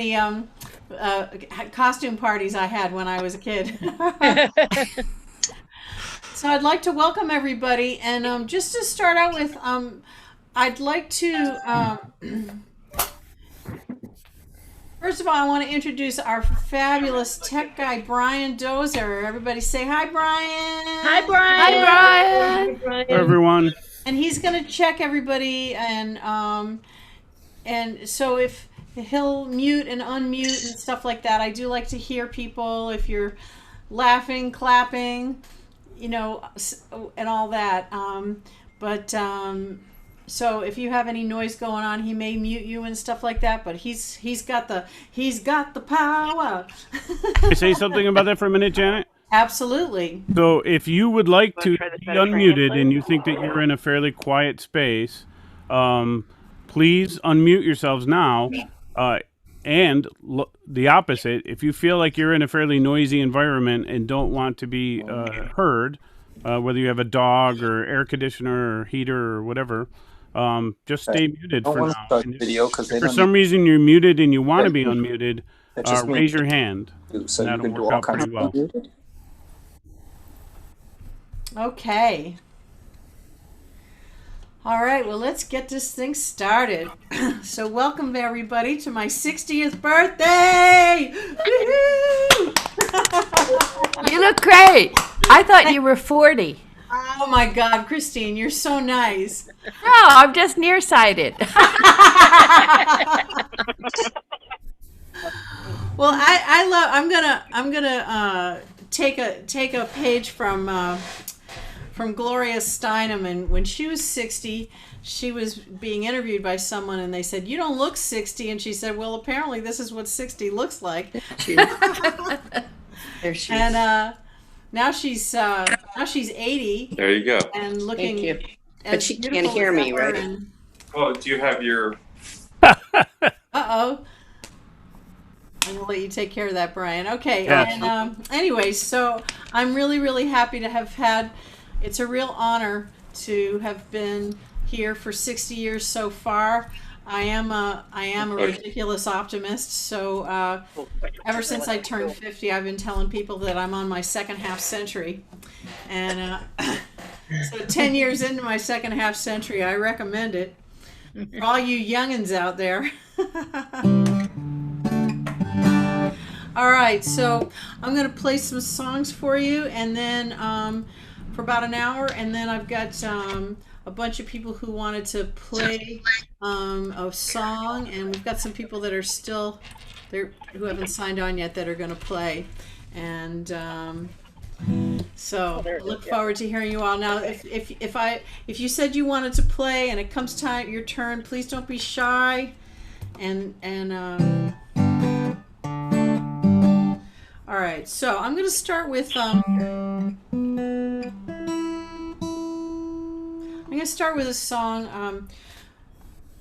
the costume parties I had when I was a kid. So I'd like to welcome everybody, and just to start out with, I'd like to first of all, I want to introduce our fabulous tech guy, Brian Dozer. Everybody say hi, Hi, Brian. Hi, Brian. Brian. Hi, everyone. And he's going to check everybody, and so if he'll mute and unmute and stuff like that. I do like to hear people if you're laughing, clapping, and all that. So if you have any noise going on, he may mute you and stuff like that. But he's got the power. Can I say something about that for a minute, Janet? Absolutely. So if you would like to try this be out of unmuted Franklin? and you think that you're in a fairly quiet space, please unmute yourselves now. And the opposite, if you feel like you're in a fairly noisy environment and don't want to be heard, whether you have a dog or air conditioner or heater or whatever, just stay muted for now. And if for some reason you're muted and you want to be unmuted, raise your hand. So you That'll can do work all out kinds pretty of well. unmuted? Okay. All right, well, let's get this thing started. So welcome everybody to my 60th birthday. Woohoo! You look great. I thought you were 40. Oh my God, Christine, you're so nice. No, I'm just nearsighted. Well, I love. I'm gonna take a page from Gloria Steinem, and when she was 60, she was being interviewed by someone, and they said, "You don't look 60," and she said, "Well, apparently this is what 60 looks like." There she And is. now she's 80 There you go. and looking. Thank you. As But she can't beautiful hear as me, ever, right? and- Oh, do you have your? Uh-oh. I'm gonna let you take care of that, Brian. Okay. Yes. And anyway, so I'm really, really happy to have had. It's a real honor to have been here for 60 years so far. I am a ridiculous optimist. So ever since I turned 50, I've been telling people that I'm on my second half century, and so 10 years into my second half century, I recommend it for all you youngins out there. All right, so I'm going to play some songs for you, and then for about an hour, and then I've got a bunch of people who wanted to play a song, and we've got some people that are still there who haven't signed on yet that are going to play, and so I look forward to hearing you all. Now, if you said you wanted to play and it comes time your turn, please don't be shy, and all right, so I'm going to start with I'm going to start with a song.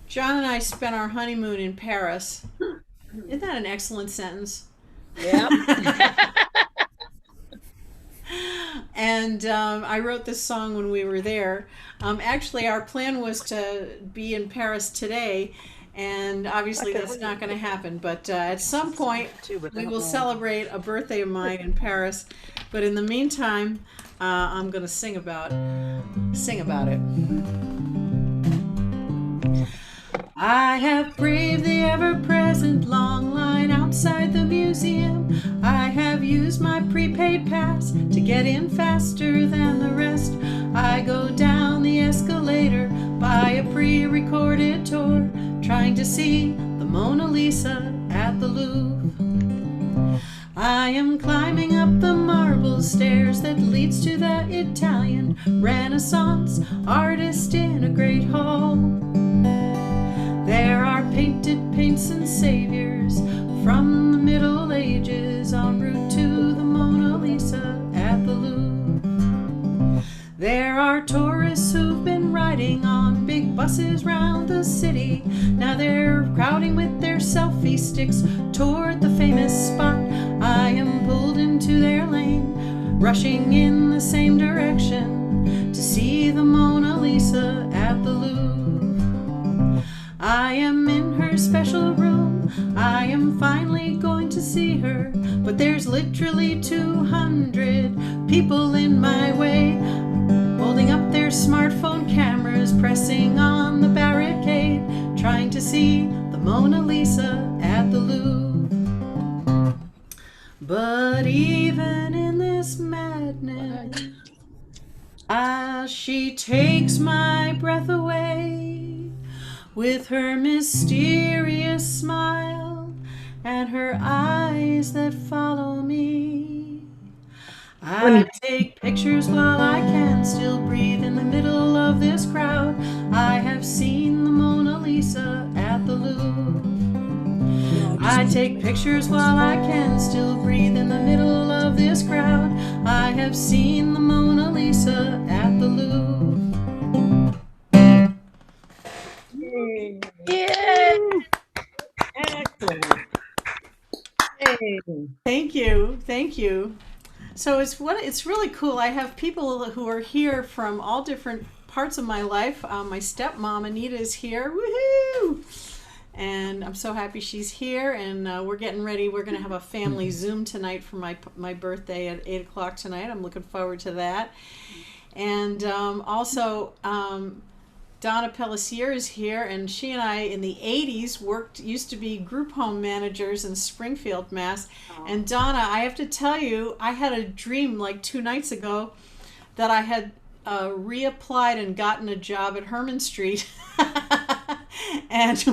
John and I spent our honeymoon in Paris. Isn't that an excellent sentence? Yeah. And I wrote this song when we were there. Actually, our plan was to be in Paris today, and obviously that's not going to happen. But at some point, we will celebrate a birthday of mine in Paris. But in the meantime, I'm going to sing about it. I have braved the ever-present long line outside the museum. I have used my prepaid pass to get in faster than the rest. I go down the escalator by a pre-recorded tour, trying to see the Mona Lisa at the Louvre. I am climbing up the marble stairs that leads to the Italian Renaissance artist in a great hall. There are painted paints and saviors from the Middle Ages en route to the Mona Lisa at the Louvre. There are tourists who've been riding on big buses round the city. Now they're crowding with their selfie sticks toward the famous spot. I am pulled into their lane, rushing in the same direction to see the Mona Lisa at the Louvre. I am in her special room. I am fine. finally going to see her, but there's literally 200 people in my way, holding up their smartphone cameras, pressing on the barricade, trying to see the Mona Lisa at the Louvre. But even in this madness, she takes my breath away with her mysterious smile and her eyes that follow me. I take pictures while I can still breathe in the middle of this crowd. I have seen the Mona Lisa at the Louvre. I take pictures while I can still breathe in the middle of this crowd. I have seen the Mona Lisa at the Louvre. Yay! Excellent. Hey. Thank you, thank you. So it's really cool. I have people who are here from all different parts of my life. My stepmom Anita is here. Woohoo! And I'm so happy she's here. And we're getting ready. We're going to have a family Zoom tonight for my birthday at 8 o'clock tonight. I'm looking forward to that. And also Donna Pellissier is here, and she and I in the 80s used to be group home managers in Springfield, Mass. And Donna, I have to tell you, I had a dream like 2 nights ago that I had reapplied and gotten a job at Herman Street. And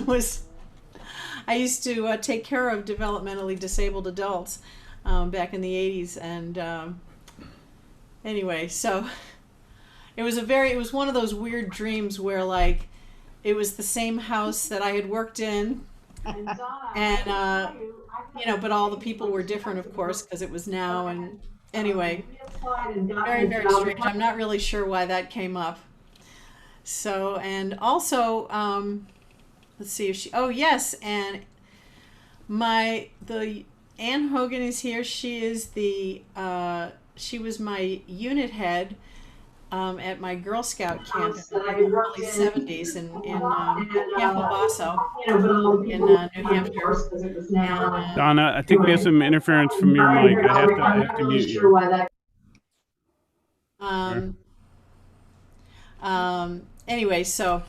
I used to take care of developmentally disabled adults back in the 80s. And anyway, so it was one of those weird dreams where like it was the same house that I had worked in, and but all the people were different, of course, because it was now. And anyway, very, very strange. I'm not really sure why that came up. So, and also let's see if oh yes, and the Ann Hogan is here. She is she was my unit head at my Girl Scout camp in the early 70s in Camp Wabasso in New Hampshire. And, Donna, I think we have some interference from your mic. I have to mute you. Anyway, so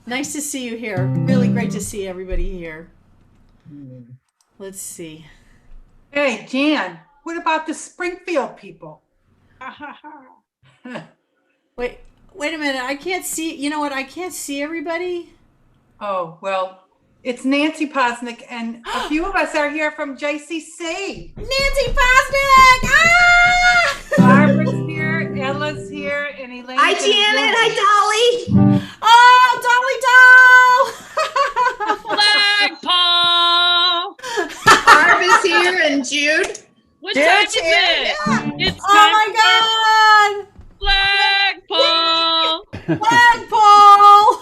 nice to see you here. Really great to see everybody here. Let's see. Hey, Jan, what about the Springfield people? Wait a minute. I can't see. You know what? I can't see everybody. Oh, well, it's Nancy Posnick, and a few of us are here from JCC. Nancy Posnick! Ah! Barbara's here, Ella's here, and Elaine. Hi, Janet. Hi, Dolly. Oh, Flagpole! Barb is here and Jude. What time is it? It's oh time my God! Flagpole! Flagpole!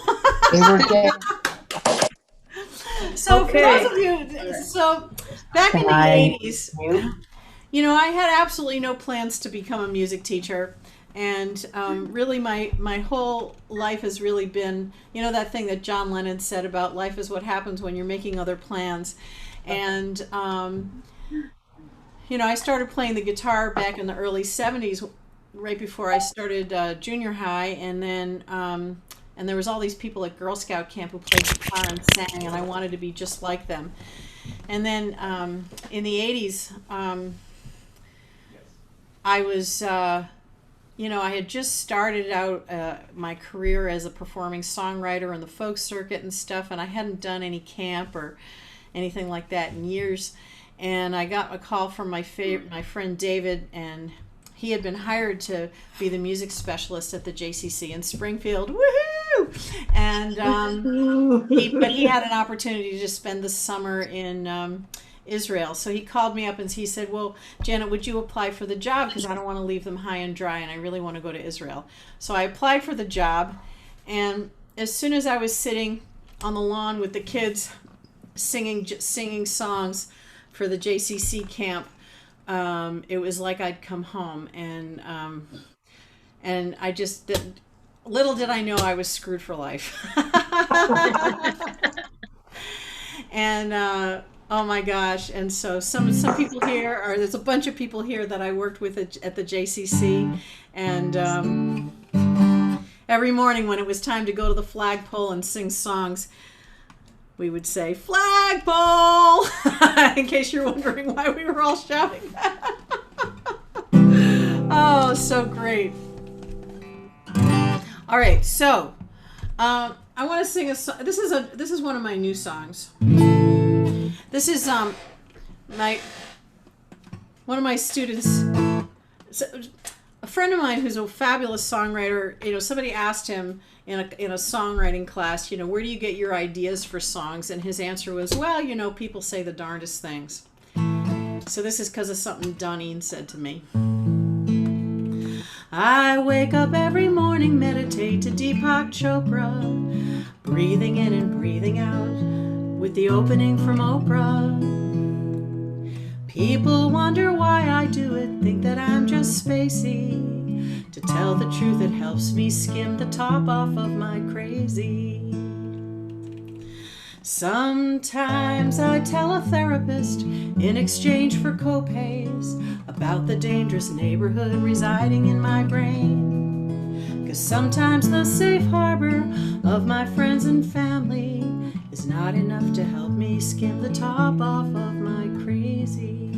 So for those of you, so back in the 80s, I had absolutely no plans to become a music teacher. And really my whole life has really been, that thing that John Lennon said about life is what happens when you're making other plans. And, I started playing the guitar back in the early 70s, right before I started junior high. And then, and there was all these people at Girl Scout camp who played guitar and sang, and I wanted to be just like them. And then in the 80s, I was... I had just started out my career as a performing songwriter in the folk circuit and stuff, and I hadn't done any camp or anything like that in years. And I got a call from my friend David, and he had been hired to be the music specialist at the JCC in Springfield. Woohoo! And but he had an opportunity to spend the summer in Israel. So he called me up and he said, well, Janet, would you apply for the job? Because I don't want to leave them high and dry, and I really want to go to Israel. So I applied for the job, and as soon as I was sitting on the lawn with the kids singing songs for the JCC camp, it was like I'd come home. And I just little did I know I was screwed for life. And Oh my gosh. And so some people here, or there's a bunch of people here that I worked with at the JCC. And every morning when it was time to go to the flagpole and sing songs, we would say, flagpole, in case you're wondering why we were all shouting that. Oh, so great. All right, so I want to sing a song. This is one of my new songs. This is one of my students, a friend of mine who's a fabulous songwriter. You know, somebody asked him in a songwriting class, you know, where do you get your ideas for songs? And his answer was, well, you know, people say the darndest things. So this is because of something Doneen said to me. I wake up every morning, meditate to Deepak Chopra, breathing in and breathing out with the opening from Oprah. People wonder why I do it, think that I'm just spacey. To tell the truth, it helps me skim the top off of my crazy. Sometimes I tell a therapist in exchange for copays about the dangerous neighborhood residing in my brain. 'Cause sometimes the safe harbor of my friends and family is not enough to help me skim the top off of my crazy.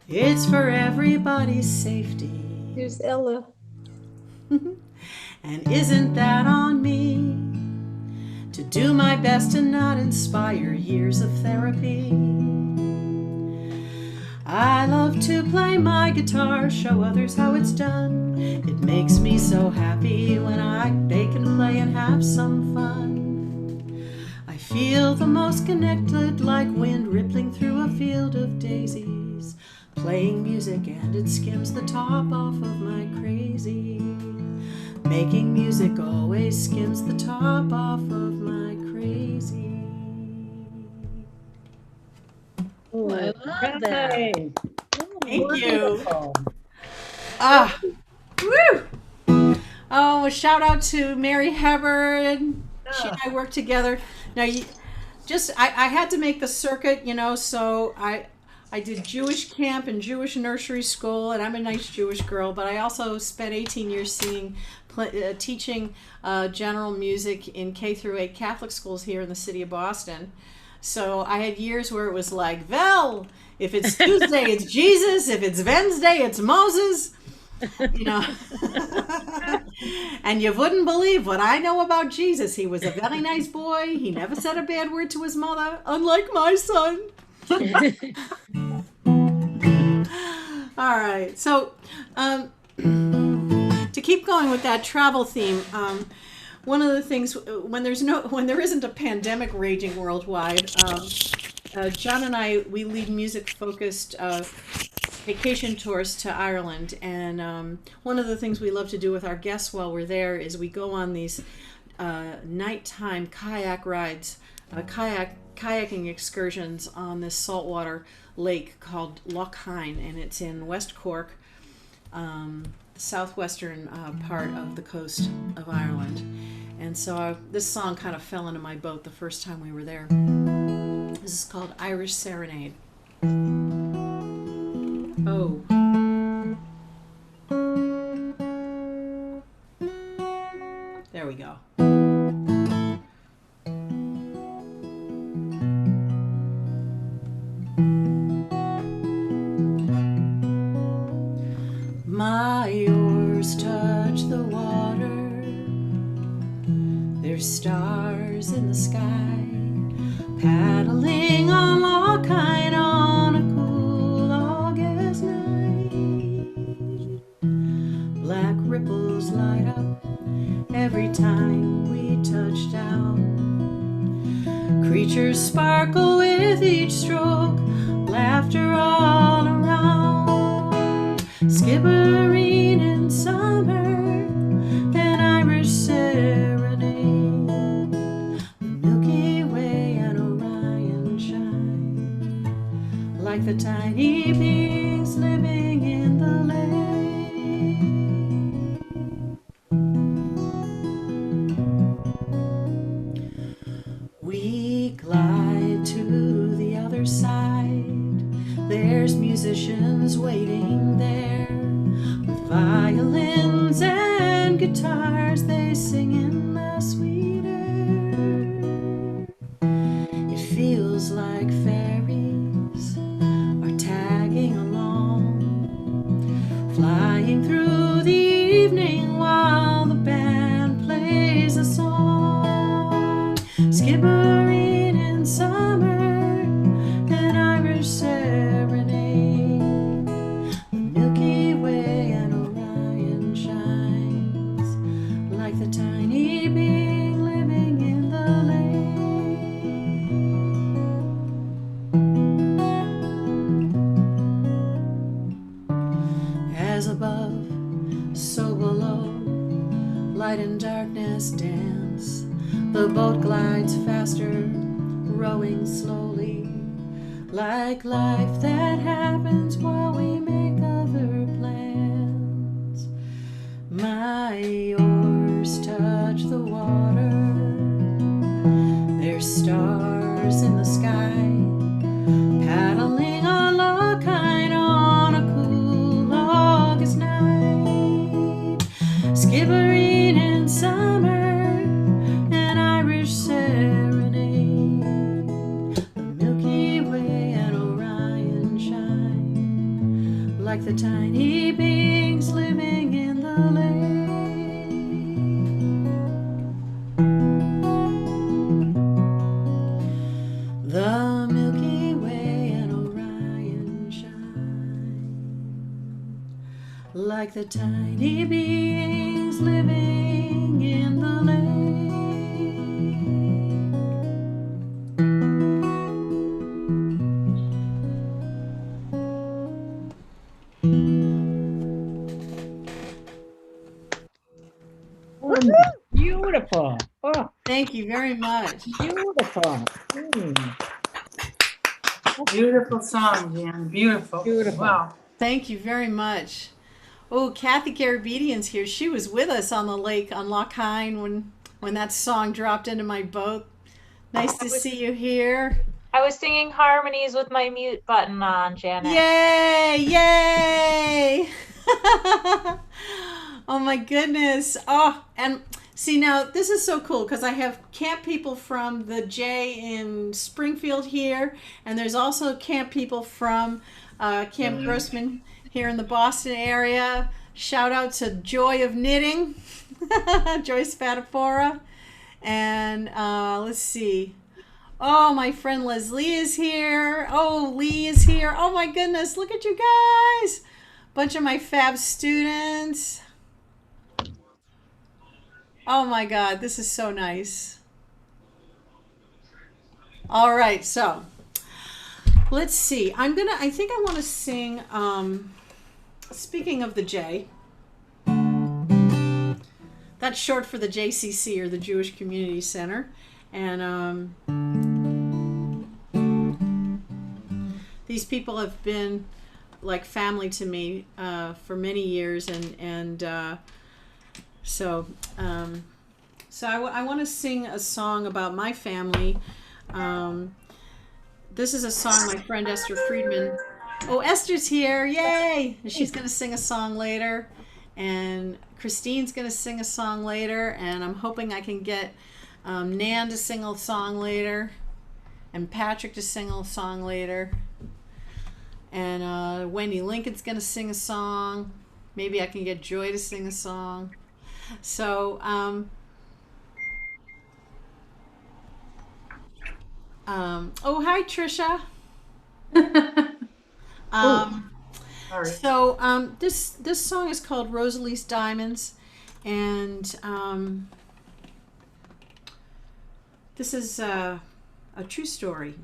It's for everybody's safety. Here's Ella. And isn't that on me? To do my best to not inspire years of therapy. I love to play my guitar, show others how it's done. It makes me so happy when they can play and have some fun. I feel the most connected, like wind rippling through a field of daisies, playing music and it skims the top off of my crazy. Making music always skims the top off of my crazy. Oh, I love that. Thank you. Ah, woo! Oh, a shout out to Mary Hubbard. She and I work together. Now, I had to make the circuit, you know, so I did Jewish camp and Jewish nursery school, and I'm a nice Jewish girl, but I also spent 18 years teaching general music in K through 8 Catholic schools here in the city of Boston. So I had years where it was like, well, if it's Tuesday, it's Jesus. If it's Wednesday, it's Moses. You know. And you wouldn't believe what I know about Jesus. He was a very nice boy. He never said a bad word to his mother, unlike my son. All right. So to keep going with that travel theme, one of the things when there isn't a pandemic raging worldwide, John and I, we lead music-focused vacation tours to Ireland, and one of the things we love to do with our guests while we're there is we go on these nighttime kayak rides, kayaking excursions on this saltwater lake called Loch Hyne, and it's in West Cork, southwestern part of the coast of Ireland. And so this song kind of fell into my boat the first time we were there. This is called Irish Serenade. Oh. There we go. My oars touch the water. There's stars in the sky, paddling on Loch Hyne on a cool August night. Black ripples light up every time we touch down. Creatures sparkle with each stroke, laughter all around. Skipperine in summer, an Irish serenade. The Milky Way and Orion shine like the tiny pigs living in the lake. We glide musicians waiting there with violins and guitars. They sing in the sweet air. It feels like fairies are tagging along, flying through the evening while the band plays a song. Skipperine in summer, an Irish serenade. The Milky Way and Orion shines like the tiny being living in the lake. As above, so below, light and darkness dance. The boat glides faster, rowing slowly, like life that happens while we make other plans. My oars touch the water, there's stars in the sky, paddling on Lochine on a cool August night. Skipperine in summer, an Irish serenade. The Milky Way and Orion shine like the tiny beings living in the lake. The Milky Way and Orion shine like the tiny beings living in the lake. Beautiful. Oh, Thank you very much. beautiful. Beautiful song, Jan. Beautiful. Beautiful. Wow. Thank you very much. Oh, Kathy Garabedian's here. She was with us on the lake on Lochine when that song dropped into my boat. Nice to see you here. I was singing harmonies with my mute button on, Janet. Yay! Yay! Oh my goodness. Oh, and see now this is so cool because I have camp people from the J in Springfield here, and there's also camp people from Camp Grossman here in the Boston area. Shout out to Joy of Knitting, Joyce Spadafora. And let's see. Oh, my friend Leslie is here. Oh, Lee is here. Oh my goodness, look at you guys. Bunch of my fab students. Oh my God, this is so nice. All right, so let's see. I think I want to sing, speaking of the J, that's short for the JCC, or the Jewish Community Center. And these people have been like family to me for many years, so I want to sing a song about my family. This is a song my friend Esther Friedman. Oh, Esther's here! Yay! And she's going to sing a song later, and Christine's going to sing a song later, and I'm hoping I can get Nan to sing a song later, and Patrick to sing a song later, and Wendy Lincoln's going to sing a song. Maybe I can get Joy to sing a song. So, oh, hi, Trisha. Sorry. So, this song is called Rosalie's Diamonds, and this is a true story.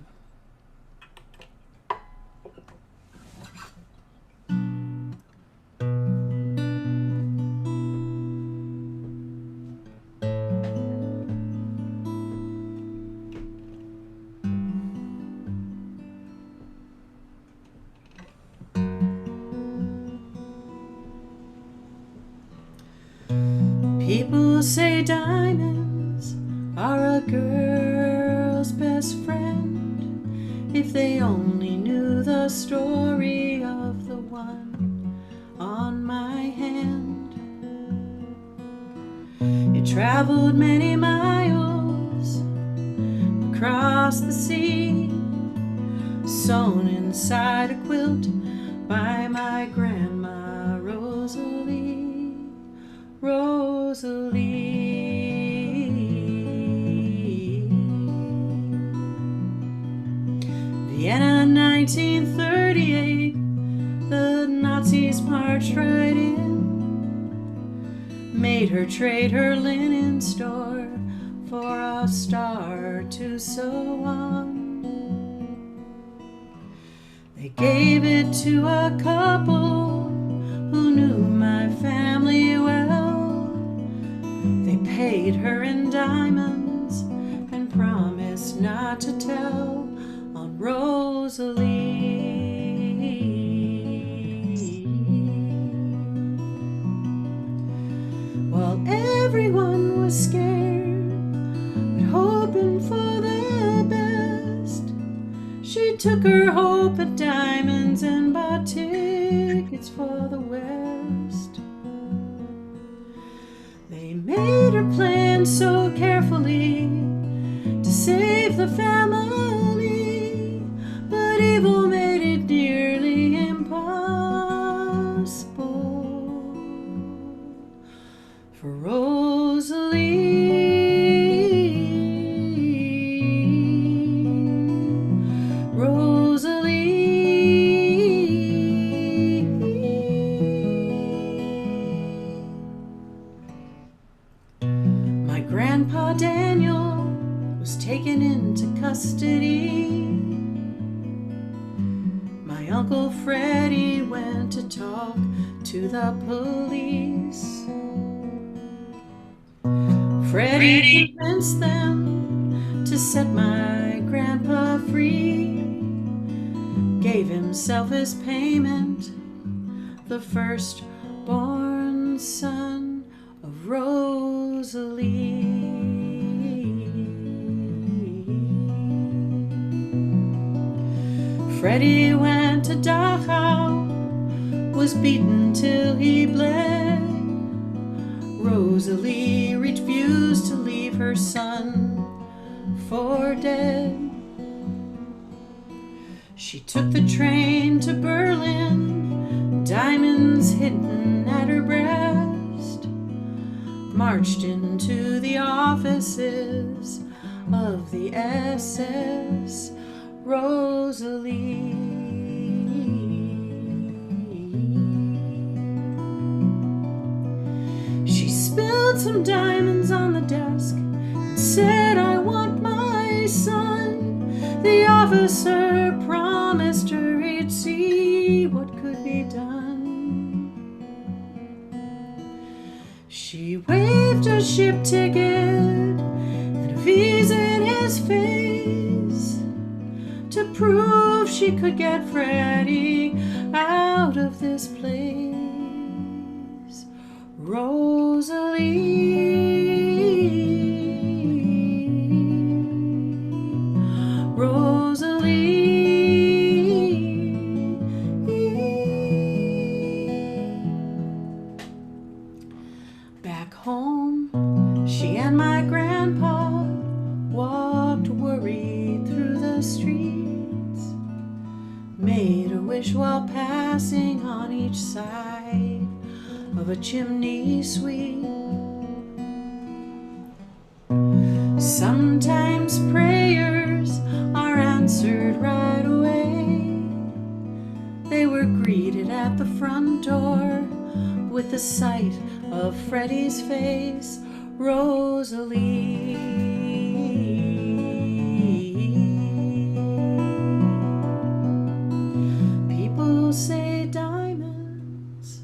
People say diamonds are a girl's best friend. If they only knew knew the story of the one on my hand. It traveled many miles across the sea, sewn inside a quilt by my grandma Rosalie. Vienna, 1938, the Nazis marched right in, made her trade her linen store for a star to sew on. They gave it to a couple who knew my family well. They paid her in diamonds and promised not to tell on Rosalie. While everyone was scared but hoping for the best, she took her hope and diamonds and bought tickets for the West. They made her plan so carefully to save the family, but evil made it nearly impossible for Rosalie. My grandpa Daniel was taken into custody. My uncle Freddie went to talk to the police. Freddie convinced them to set my grandpa free, gave himself as payment the firstborn son of Rosalie. Freddie went to Dachau, was beaten till he bled. Rosalie refused to leave her son for dead. She took the train to Berlin, diamonds hidden at her breast, marched into the offices of the SS. Rosalie. She spilled some diamonds on the desk and said, "I want my son." The officer promised her he'd see what could be done. She waved a ship ticket and a visa in his face to prove she could get Freddie out of this place. Back home, she and my grandpa walked worried through the streets, made a wish while passing on each side of a chimney sweep. Sometimes prayers are answered right away. They were greeted at the front door with the sight of Freddie's face. Rosalie. People say diamonds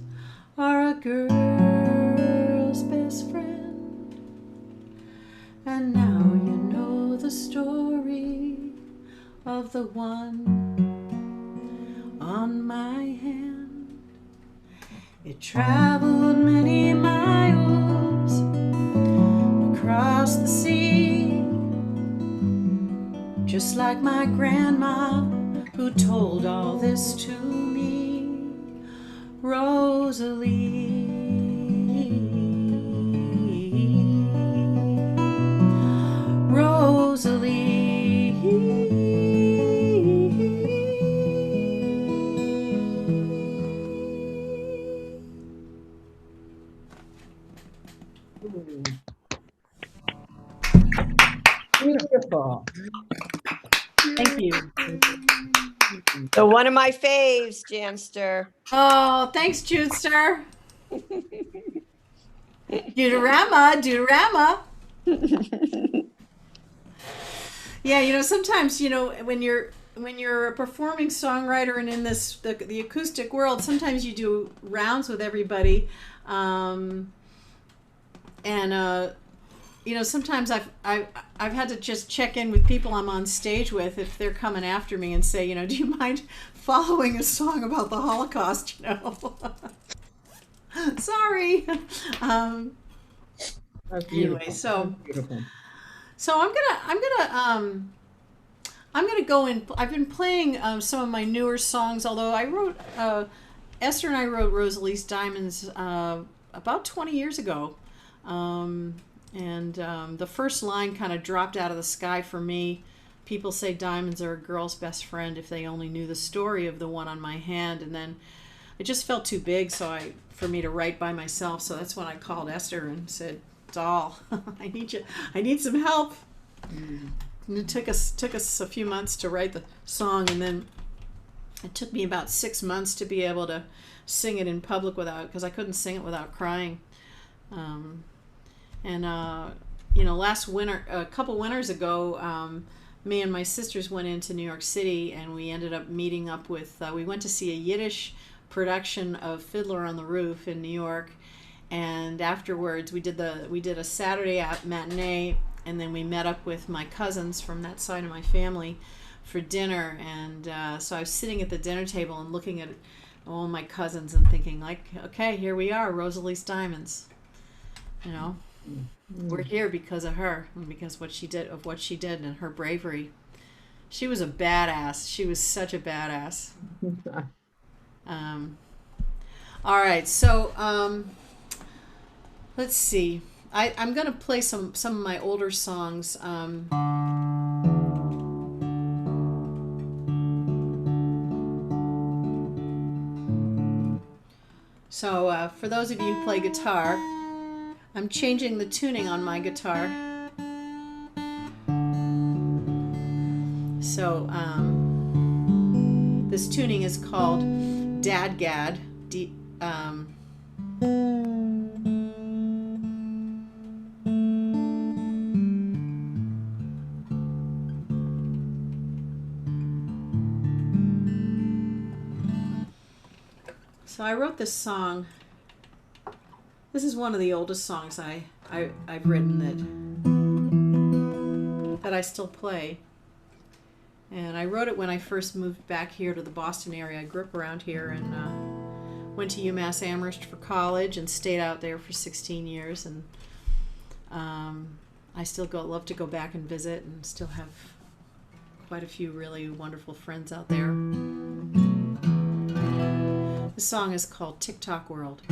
are a girl's best friend, and now you know the story of the one on my hand. It traveled many miles across the sea, just like my grandma who told told all this to me, Rosalie. Beautiful. Thank you. So one of my faves, Janster. Oh, thanks, Judester. Deuterama. Yeah, sometimes, when you're a performing songwriter and in the acoustic world, sometimes you do rounds with everybody, and sometimes I've had to just check in with people I'm on stage with if they're coming after me and say, do you mind following a song about the Holocaust? Sorry. That's Anyway, beautiful. so That's beautiful. so I'm gonna go in. I've been playing some of my newer songs, although I wrote Esther and I wrote Rosalie's Diamonds about 20 years ago. And the first line kind of dropped out of the sky for me. People say diamonds are a girl's best friend if they only knew the story of the one on my hand. And then it just felt too big for me to write by myself. So that's when I called Esther and said, "Doll, I need some help." And it took us a few months to write the song, and then it took me about 6 months to be able to sing it in public because I couldn't sing it without crying. Last winter, a couple winters ago, me and my sisters went into New York City, and we ended up meeting up with, we went to see a Yiddish production of Fiddler on the Roof in New York, and afterwards we did a Saturday matinee, and then we met up with my cousins from that side of my family for dinner, and so I was sitting at the dinner table and looking at all my cousins and thinking, like, okay, here we are, Rosalie's Diamonds. We're here because of her, and because what she did and her bravery. She was a badass. She was such a badass. All right, so let's see. I'm gonna play some of my older songs. So for those of you who play guitar, I'm changing the tuning on my guitar. So this tuning is called Dadgad. So I wrote this song. This is one of the oldest songs I've written that I still play. And I wrote it when I first moved back here to the Boston area. I grew up around here and went to UMass Amherst for college and stayed out there for 16 years. And I still love to go back and visit, and still have quite a few really wonderful friends out there. The song is called TikTok World.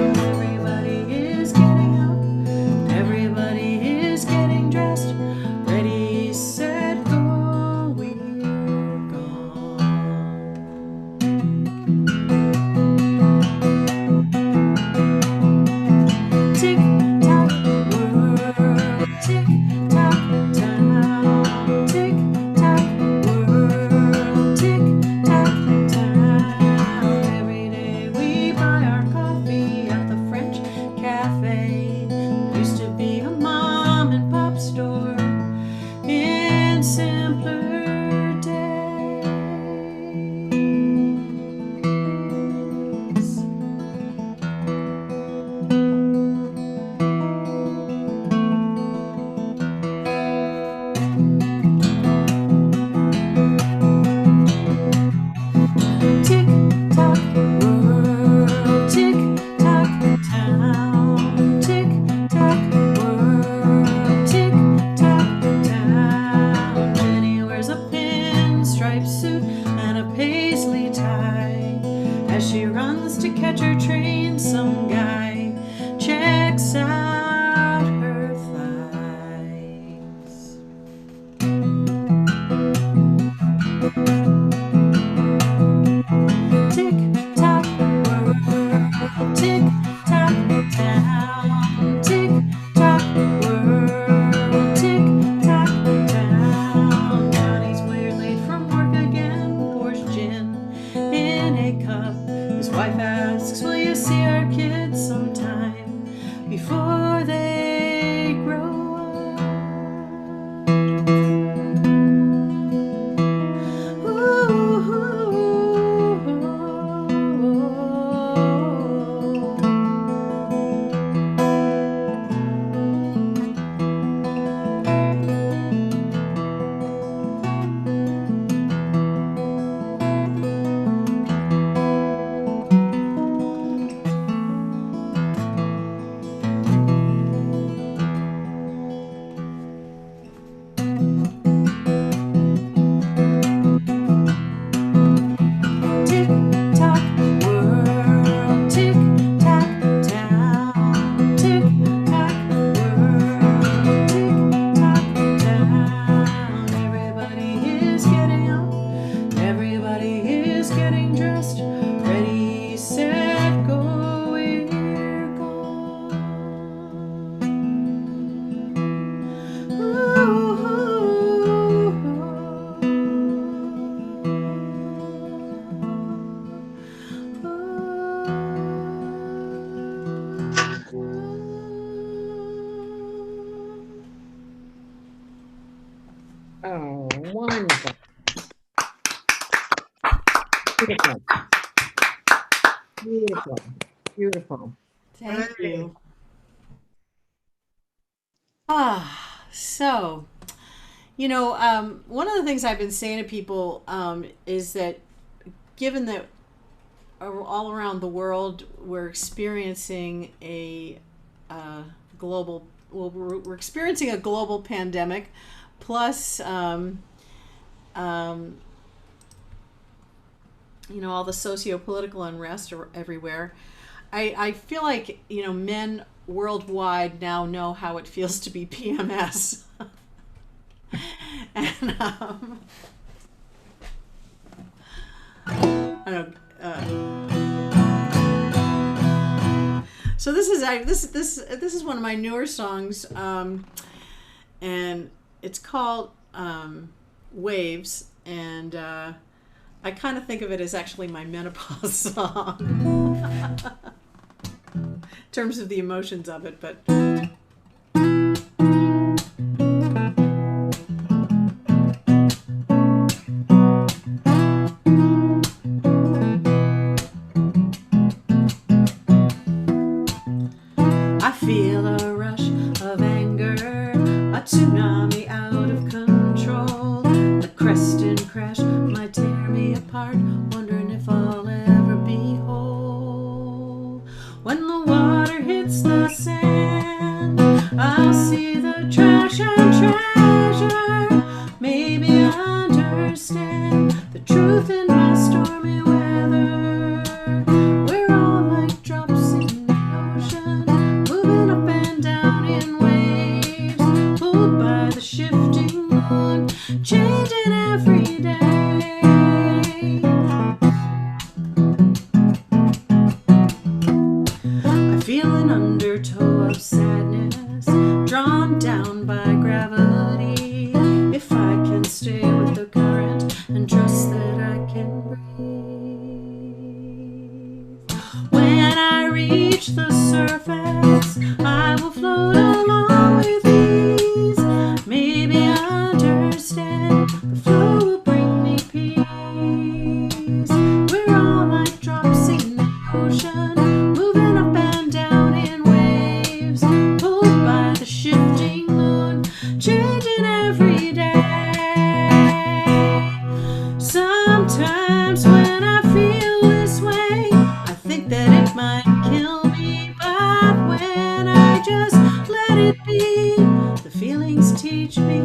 Everybody As she runs to catch her train, some guy checks out her thighs. Tick tock world, tick tock town, tick tock world, tick tock town. Johnny's way late from work again, pours gin in a cup. His wife asks, will you see our kids sometime before they grow up? Tick tock world, tick tock town, tick tock world, tick tock town. Everybody is getting up, everybody is getting dressed, ready, set, go, we're gone. Oh, wonderful. Beautiful. Beautiful. Beautiful. Thank you. So, one of the things I've been saying to people is that given that all around the world we're experiencing a we're experiencing a global pandemic, plus all the socio-political unrest everywhere. I feel like men worldwide now know how it feels to be PMS. And I don't. So this is one of my newer songs, and it's called Waves, and I kind of think of it as actually my menopause song in terms of the emotions of it, but. I feel a rush of anger, a tsunami out of control. The crest and crash might tear me apart, wondering if I'll ever be whole. When the water hits the sand, I'll see the trash and treasure. Maybe I understand the truth in my stormy weather. We're all like drops in the ocean, moving up and down in waves, pulled by the shifting moon, changing every day. I feel an undertow of sadness, drawn down by gravity. If I can stay with the current and trust that I can breathe. When I reach the surface, I will float along with ease. Maybe I understand the flow will bring me peace. We're all like drops in the ocean, moving up and down in waves, pulled by the shifting moon, changing every day. Sometimes when I feel this way, I think that it might kill me, but when I just let it be, the feelings teach me.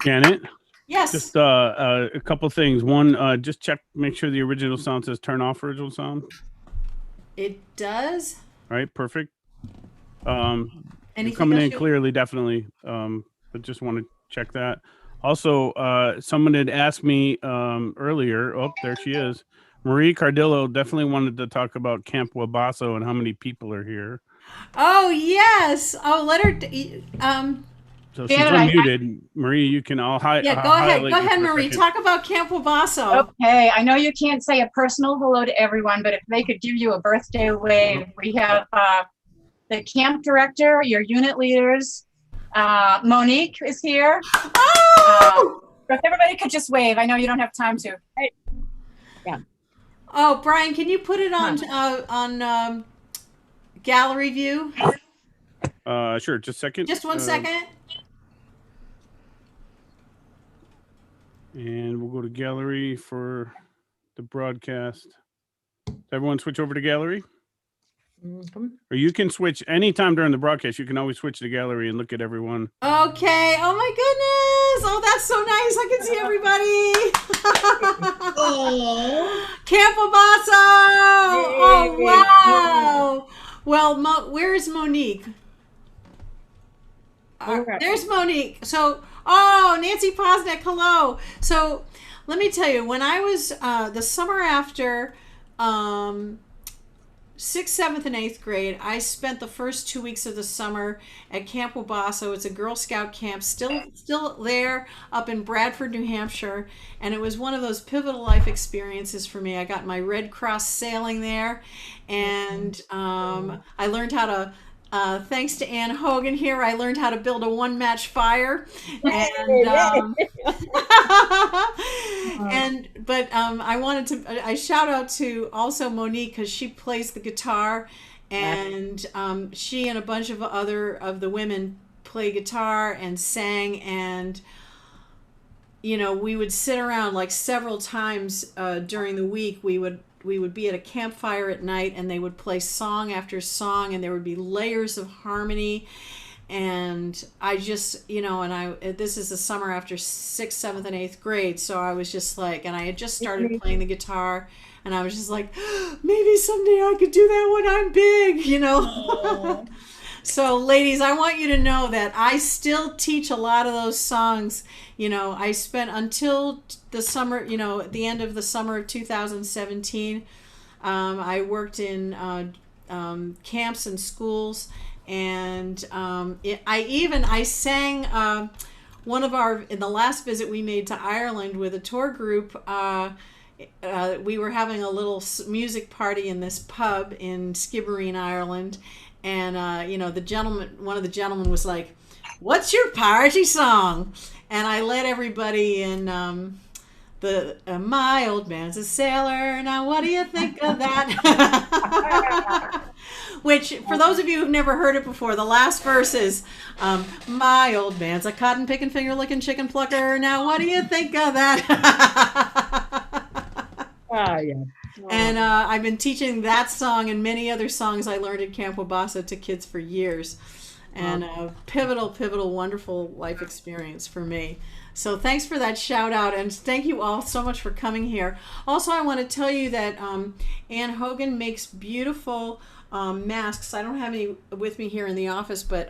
Janet, Yes. just a couple things. One, just check, make sure the original sound says turn off original sound. It does. All right, perfect. You're Anything coming else in clearly, definitely. But just want to check that. Also, someone had asked me earlier. Oh, there she is. Marie Cardillo definitely wanted to talk about Camp Wabasso and how many people are here. Oh yes. Oh, let her. So she's Janet, unmuted. Marie, you can all hi. Yeah, go ahead. highlight Go you ahead, for a Marie. second. Talk about Camp Wabasso. Okay, I know you can't say a personal hello to everyone, but if they could give you a birthday wave, we have the camp director, your unit leaders. Monique is here. Oh! If everybody could just wave, I know you don't have time to. Oh, Brian, can you put it on gallery view? Sure. Just a second. Just 1 second. And we'll go to gallery for the broadcast. Everyone switch over to gallery? Mhm. Or you can switch anytime during the broadcast. You can always switch to gallery and look at everyone. Okay. Oh my goodness. Oh, that's so nice. I can see everybody. Oh, Camp Wabasso. Oh, wow. Well, where's Monique? Okay. There's Monique. So, Nancy Posnick, hello. So, let me tell you, when I was the summer after 6th, 7th, and 8th grade, I spent the first 2 weeks of the summer at Camp Wabasso. It's a Girl Scout camp, still there up in Bradford, New Hampshire, and it was one of those pivotal life experiences for me. I got my Red Cross sailing there, and I learned how to. Thanks to Ann Hogan here, I learned how to build a one-match fire, and I wanted to. I shout out to also Monique because she plays the guitar, and she and a bunch of other of the women play guitar and sang, and we would sit around like several times during the week. We would be at a campfire at night, and they would play song after song, and there would be layers of harmony. And I just, this is the summer after 6th, 7th, and 8th grade. So I was just like, and I had just started playing the guitar, and I was just like, maybe someday I could do that when I'm big, So ladies, I want you to know that I still teach a lot of those songs. I spent until the summer, at the end of the summer of 2017, I worked in camps and schools, and I sang in the last visit we made to Ireland with a tour group. We were having a little music party in this pub in Skibbereen, Ireland, and one of the gentlemen was like, "What's your party song?" And I led everybody in my old man's a sailor. Now, what do you think of that? Which, for those of you who've never heard it before, the last verse is, my old man's a cotton picking, finger licking chicken plucker. Now, what do you think of that? Yeah. And I've been teaching that song and many other songs I learned at Camp Wabasso to kids for years. And a pivotal, wonderful life experience for me. So thanks for that shout out, and thank you all so much for coming here. Also, I want to tell you that Ann Hogan makes beautiful masks. I don't have any with me here in the office, but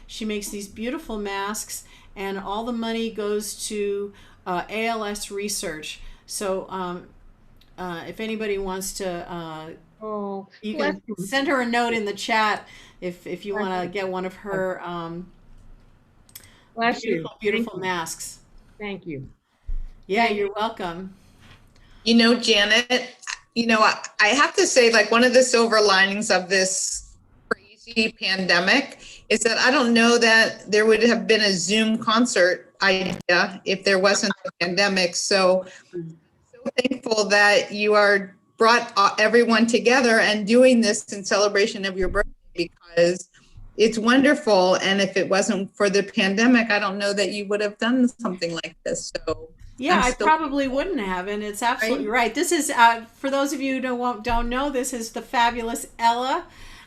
she makes these beautiful masks, and all the money goes to ALS research. So if anybody wants to, you can send her a note in the chat if you want to get one of her beautiful masks. Thank you. Yeah, you're welcome. Janet, I have to say, like, one of the silver linings of this crazy pandemic is that I don't know that there would have been a Zoom concert idea if there wasn't a pandemic. So thankful that you brought everyone together and doing this in celebration of your birthday, because it's wonderful. And if it wasn't for the pandemic, I don't know that you would have done something like this. So yeah, I probably wouldn't have, and it's absolutely right. This is for those of you who don't know, this is the fabulous Ella.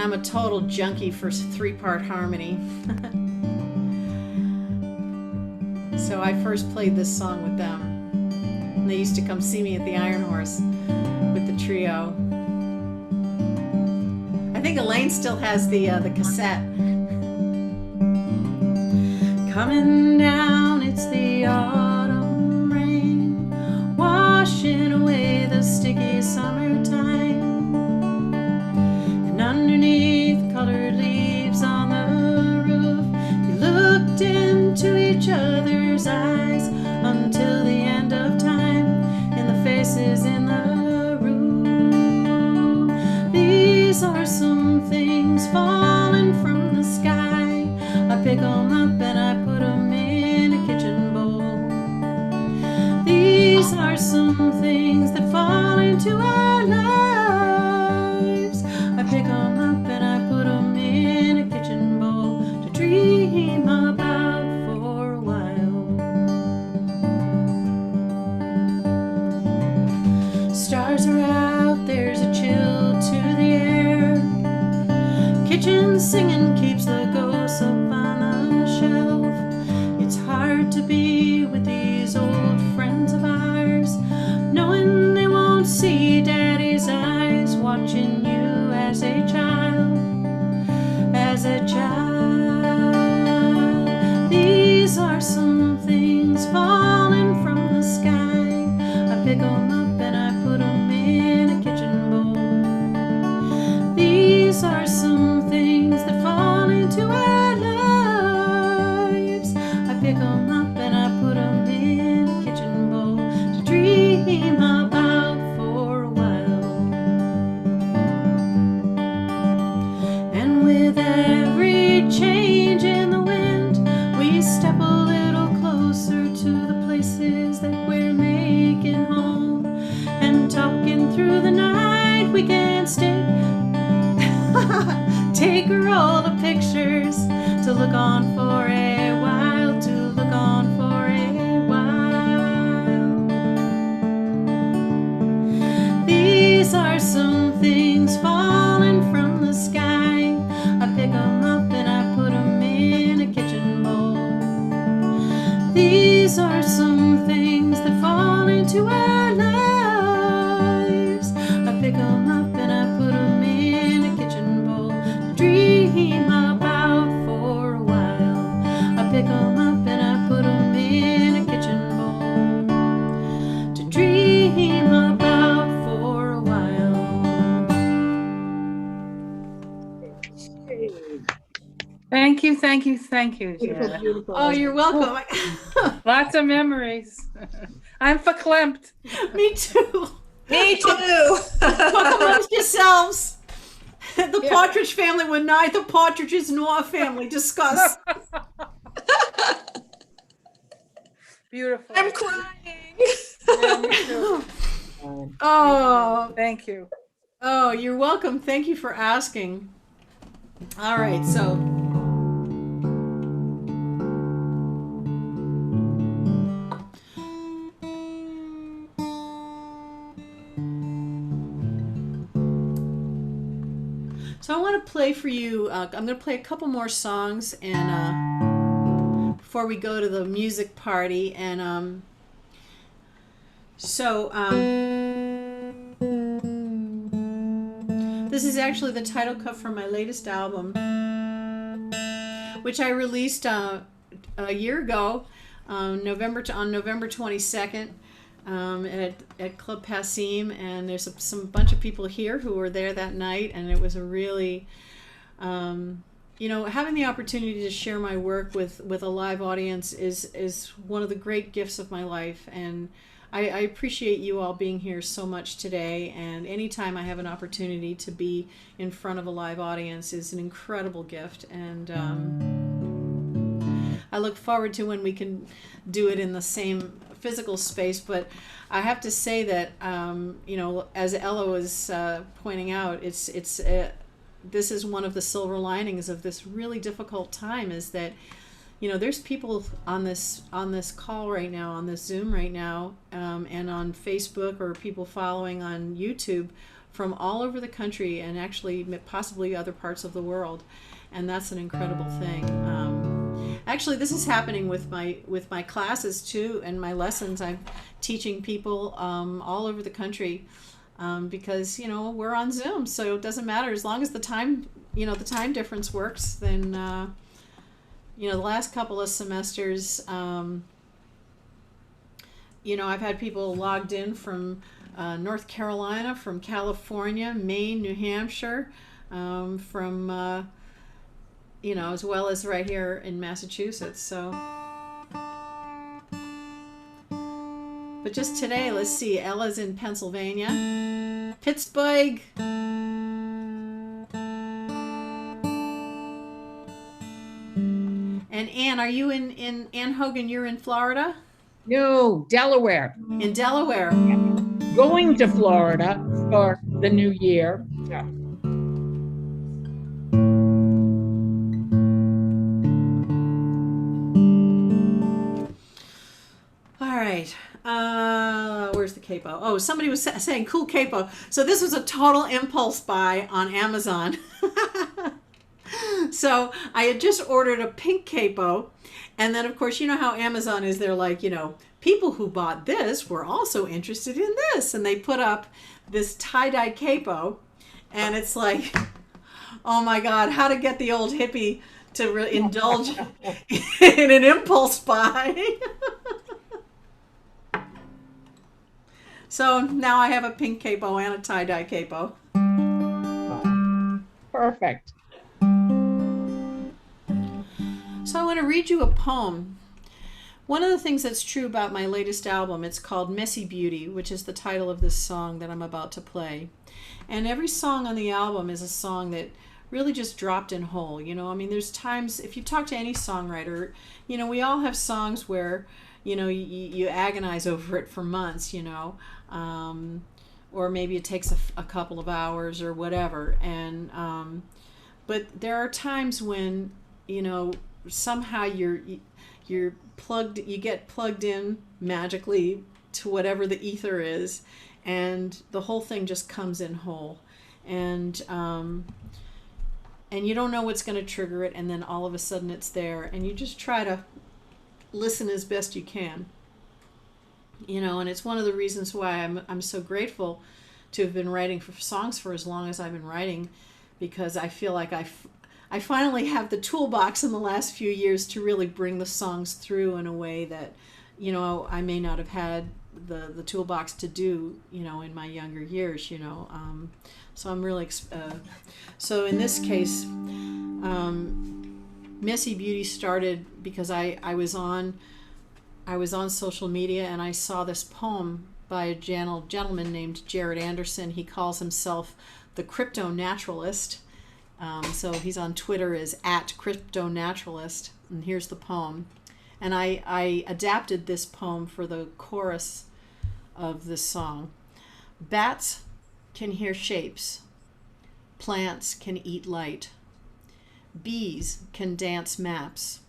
I'm a total junkie for 3-part harmony. So I first played this song with them. And they used to come see me at the Iron Horse with the trio. I think Elaine still has the cassette. Coming down, it's the autumn rain, washing away the sticky summertime. And underneath colored leaves on the roof, we looked into each other's eyes until the end of time, in the faces in the room. These are some things falling from the sky. I pick 'em up and I put 'em in a kitchen bowl. These are some things that fall into our lives. I pick 'em up and I put 'em in a kitchen bowl to dream about for a while. Stars are out, there's a chill to the air. Kitchen singing keeps the ghosts up on the shelf. It's hard to be with these old friends of ours, knowing they won't see Daddy's eyes watching you as a child, as a child. These are some things falling from the sky. I pick 'em up and I put 'em in a kitchen bowl. These are some things that fall into our lives. I pick 'em up and I put 'em in a kitchen bowl to dream about for a while. And with every change in the wind, we step a little closer to the places that we're making home. And talking through the night, we can't stay. Take a roll of pictures to look on for a while, to look on for a while. These are some things falling from the sky. I pick 'em up and I put 'em in a kitchen bowl. These are some things that fall into our lives. I pick 'em up and I put 'em in a kitchen bowl to dream about for a while. I pick 'em up and I put 'em in a kitchen bowl to dream about for a while. Thank you, thank you, thank you, Beautiful, Janet. beautiful. Oh, you're welcome. Lots of memories. I'm verklempt. Me too. Me too. Talk amongst yourselves. The Partridge Family would neither partridges nor a family discuss. Beautiful. I'm crying. Yeah, me too. Oh, Thank you. oh, you're welcome. Thank you for asking. All right, so I want to play for you. I'm going to play a couple more songs, and before we go to the music party, and this is actually the title cut from my latest album, which I released a year ago, on November 22nd. At Club Passim, and there's some bunch of people here who were there that night, and it was a really, having the opportunity to share my work with a live audience is one of the great gifts of my life, and I appreciate you all being here so much today, and anytime I have an opportunity to be in front of a live audience is an incredible gift, and I look forward to when we can do it in the same physical space. But I have to say that as Ella was pointing out, this is one of the silver linings of this really difficult time, is that there's people on this call right now, on this Zoom right now, and on Facebook, or people following on YouTube, from all over the country and actually possibly other parts of the world. And that's an incredible thing. Actually, this is happening with my classes too, and my lessons. I'm teaching people all over the country because we're on Zoom, so it doesn't matter as long as the time difference works. Then the last couple of semesters, I've had people logged in from North Carolina, from California, Maine, New Hampshire, from as well as right here in Massachusetts. So, but just today, let's see, Ella's in Pennsylvania, Pittsburgh. And Ann, are you in Ann Hogan, you're in Florida? No, Delaware. In Delaware. Going to Florida for the new year. Yeah. All right. Where's the capo? Oh, somebody was saying cool capo. So this was a total impulse buy on Amazon. So I had just ordered a pink capo. And then, of course, you know how Amazon is. They're like, people who bought this were also interested in this. And they put up this tie-dye capo. And it's like, oh, my God, how to get the old hippie to indulge in an impulse buy. So now I have a pink capo and a tie-dye capo. Perfect. So I want to read you a poem. One of the things that's true about my latest album, it's called Messy Beauty, which is the title of this song that I'm about to play. And every song on the album is a song that really just dropped in whole. There's times, if you talk to any songwriter, we all have songs where, you agonize over it for months, or maybe it takes a couple of hours or whatever. And, but there are times when, somehow you get plugged in magically to whatever the ether is, and the whole thing just comes in whole. And you don't know what's going to trigger it, and then all of a sudden it's there, and you just try to listen as best you can. And it's one of the reasons why I'm so grateful to have been writing for songs for as long as I've been writing, because I feel like I finally have the toolbox in the last few years to really bring the songs through in a way that, I may not have had the toolbox to do, in my younger years, So I'm really, so in this case, Messy Beauty started because I was on social media and I saw this poem by a gentleman named Jared Anderson. He calls himself the Crypto Naturalist. So he's on Twitter as @CryptoNaturalist, and here's the poem. And I adapted this poem for the chorus of this song. Bats can hear shapes. Plants can eat light. Bees can dance maps.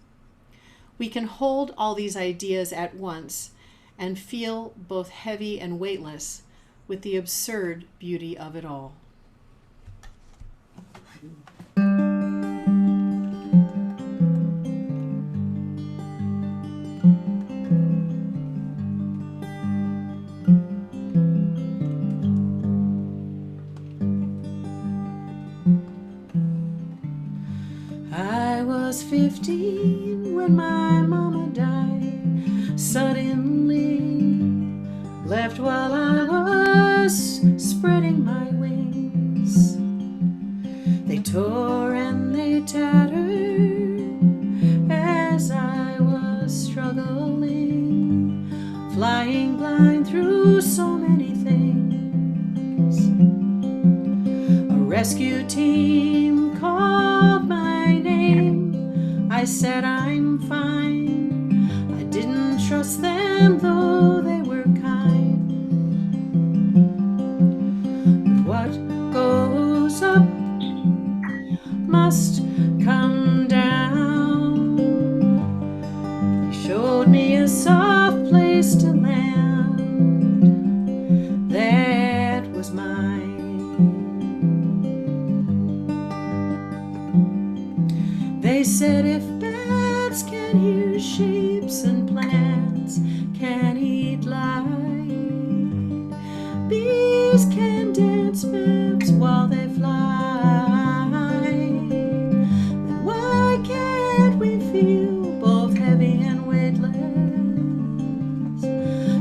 We can hold all these ideas at once and feel both heavy and weightless with the absurd beauty of it all. I was 15 when my mama died suddenly, left while I was spreading my wings. They tore and they tattered as I was struggling, flying blind through so many things. A rescue team called my name. I said I'm fine. I didn't trust them though they were kind. But what goes up must come down. They showed me a soft place to land. That was mine. can hear shapes and plants can eat light. Bees can dance maps while they fly. Then why can't we feel both heavy and weightless,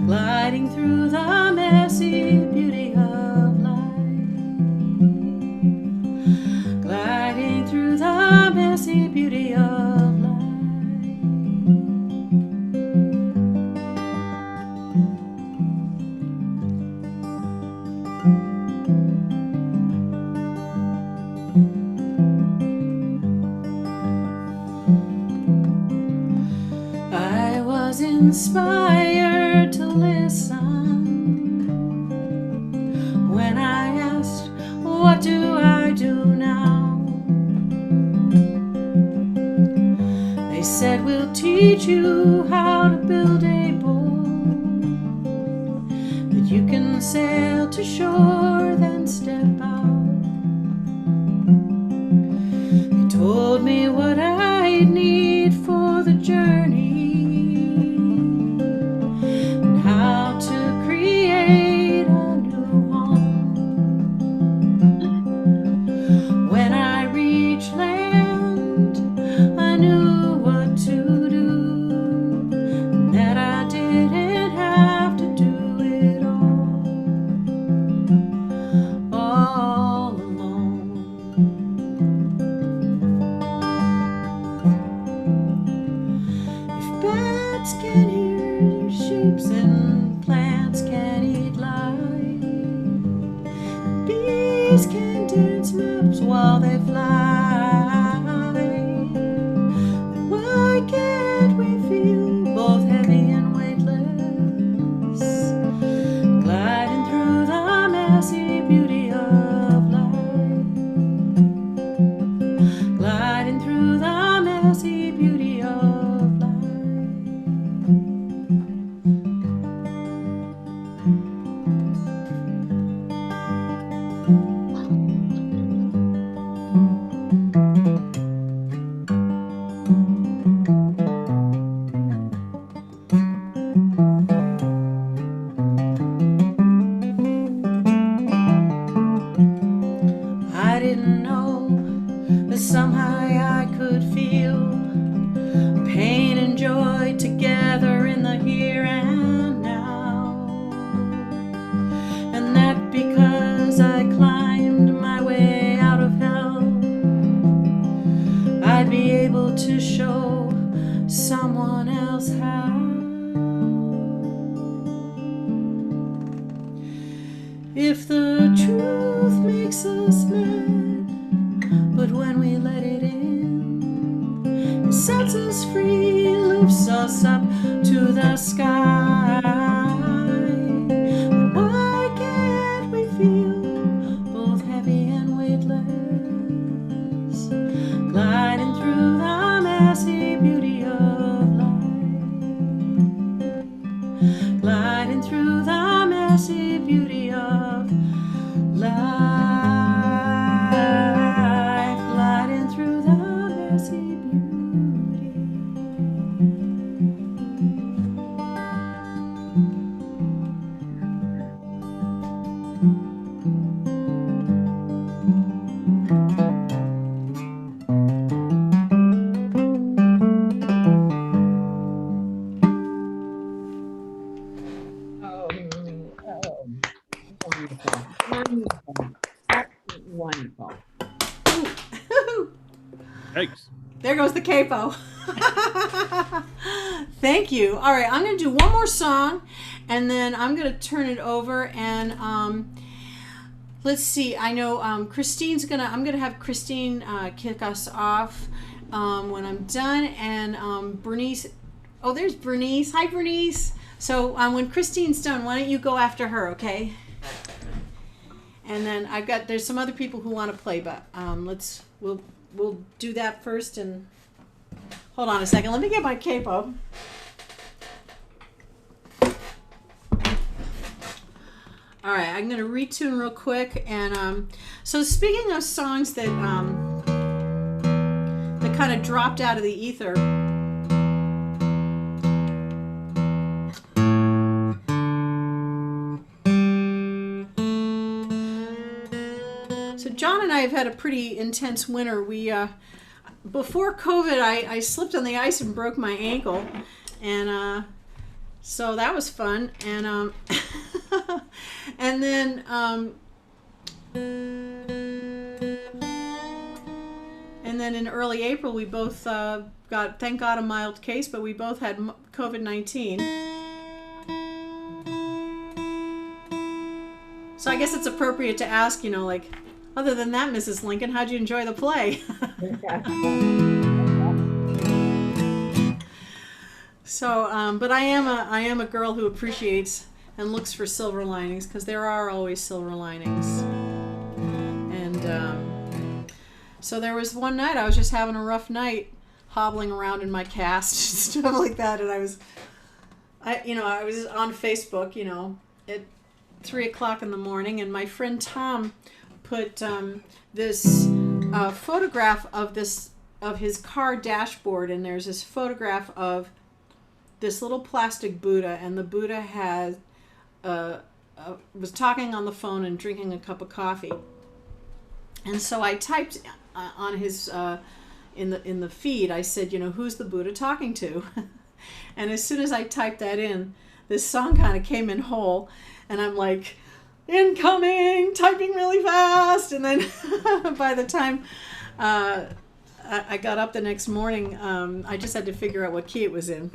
gliding through the messy beauty of life, gliding through the messy beauty of life. I was inspired to listen when I asked, what do I do now? They said, we'll teach you how to build a boat that you can sail to shore, then step out. They told me what I need for the journey and how to create a new home. When I reached land, I knew what to do, and that I didn't have to do it all alone. If bats can hear shapes and plants can eat light, and bees can dance maps while they fly, then why can't we feel both heavy and weightless, gliding through the messy beauty of life, gliding through the messy beauty of life. I didn't know that somehow I could feel pain and joy together in the here and now, and that because I climbed my way out of hell, I'd be able to show someone else how. If the truth makes us mad, but when we let it in, it sets us free, lifts us up to the sky. Then why can't we feel both heavy and weightless, gliding through the messy beauty of life, gliding through the messy beauty of life, gliding through the messy beauty. Wonderful. Wonderful. Absolutely wonderful. Thanks. There goes the capo. Thank you. All right, I'm going to do one more song, and then I'm going to turn it over. And let's see. I know Christine's gonna. I'm going to have Christine kick us off when I'm done. And Bernice. Oh, there's Bernice. Hi, Bernice. So when Christine's done, why don't you go after her, okay? And then there's some other people who want to play, but we'll do that first. And hold on a second. Let me get my capo. All right, I'm gonna retune real quick. And so speaking of songs that kind of dropped out of the ether, John and I have had a pretty intense winter. We before COVID, I slipped on the ice and broke my ankle, and so that was fun. And and then in early April, we both got, thank God, a mild case, but we both had COVID-19. So I guess it's appropriate to ask, you know, like, other than that, Mrs. Lincoln, how'd you enjoy the play? So, but I am a girl who appreciates and looks for silver linings, because there are always silver linings. And so there was one night I was just having a rough night, hobbling around in my cast, stuff like that, and I was on Facebook, you know, at 3 o'clock in the morning, and my friend Tom put this photograph of his car dashboard, and there's this photograph of this little plastic Buddha, and the Buddha had was talking on the phone and drinking a cup of coffee. And so I typed on his in the feed, I said, you know, who's the Buddha talking to? And as soon as I typed that in, this song kind of came in whole, and I'm like, incoming, typing really fast. And then by the time I got up the next morning, I just had to figure out what key it was in.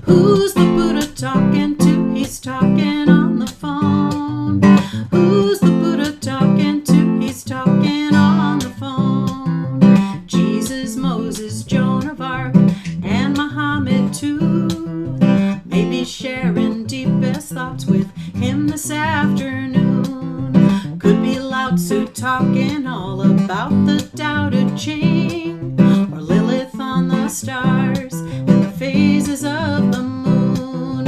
Who's the Buddha talking to? He's talking on the phone. Who's the Buddha talking to? He's talking on the phone. Jesus, Moses, Joan of Arc, and Muhammad too. Maybe sharing deepest thoughts with him this afternoon. Could be Lao Tzu talking all about the Tao Te Ching, or Lilith on the stars and the phases of the moon.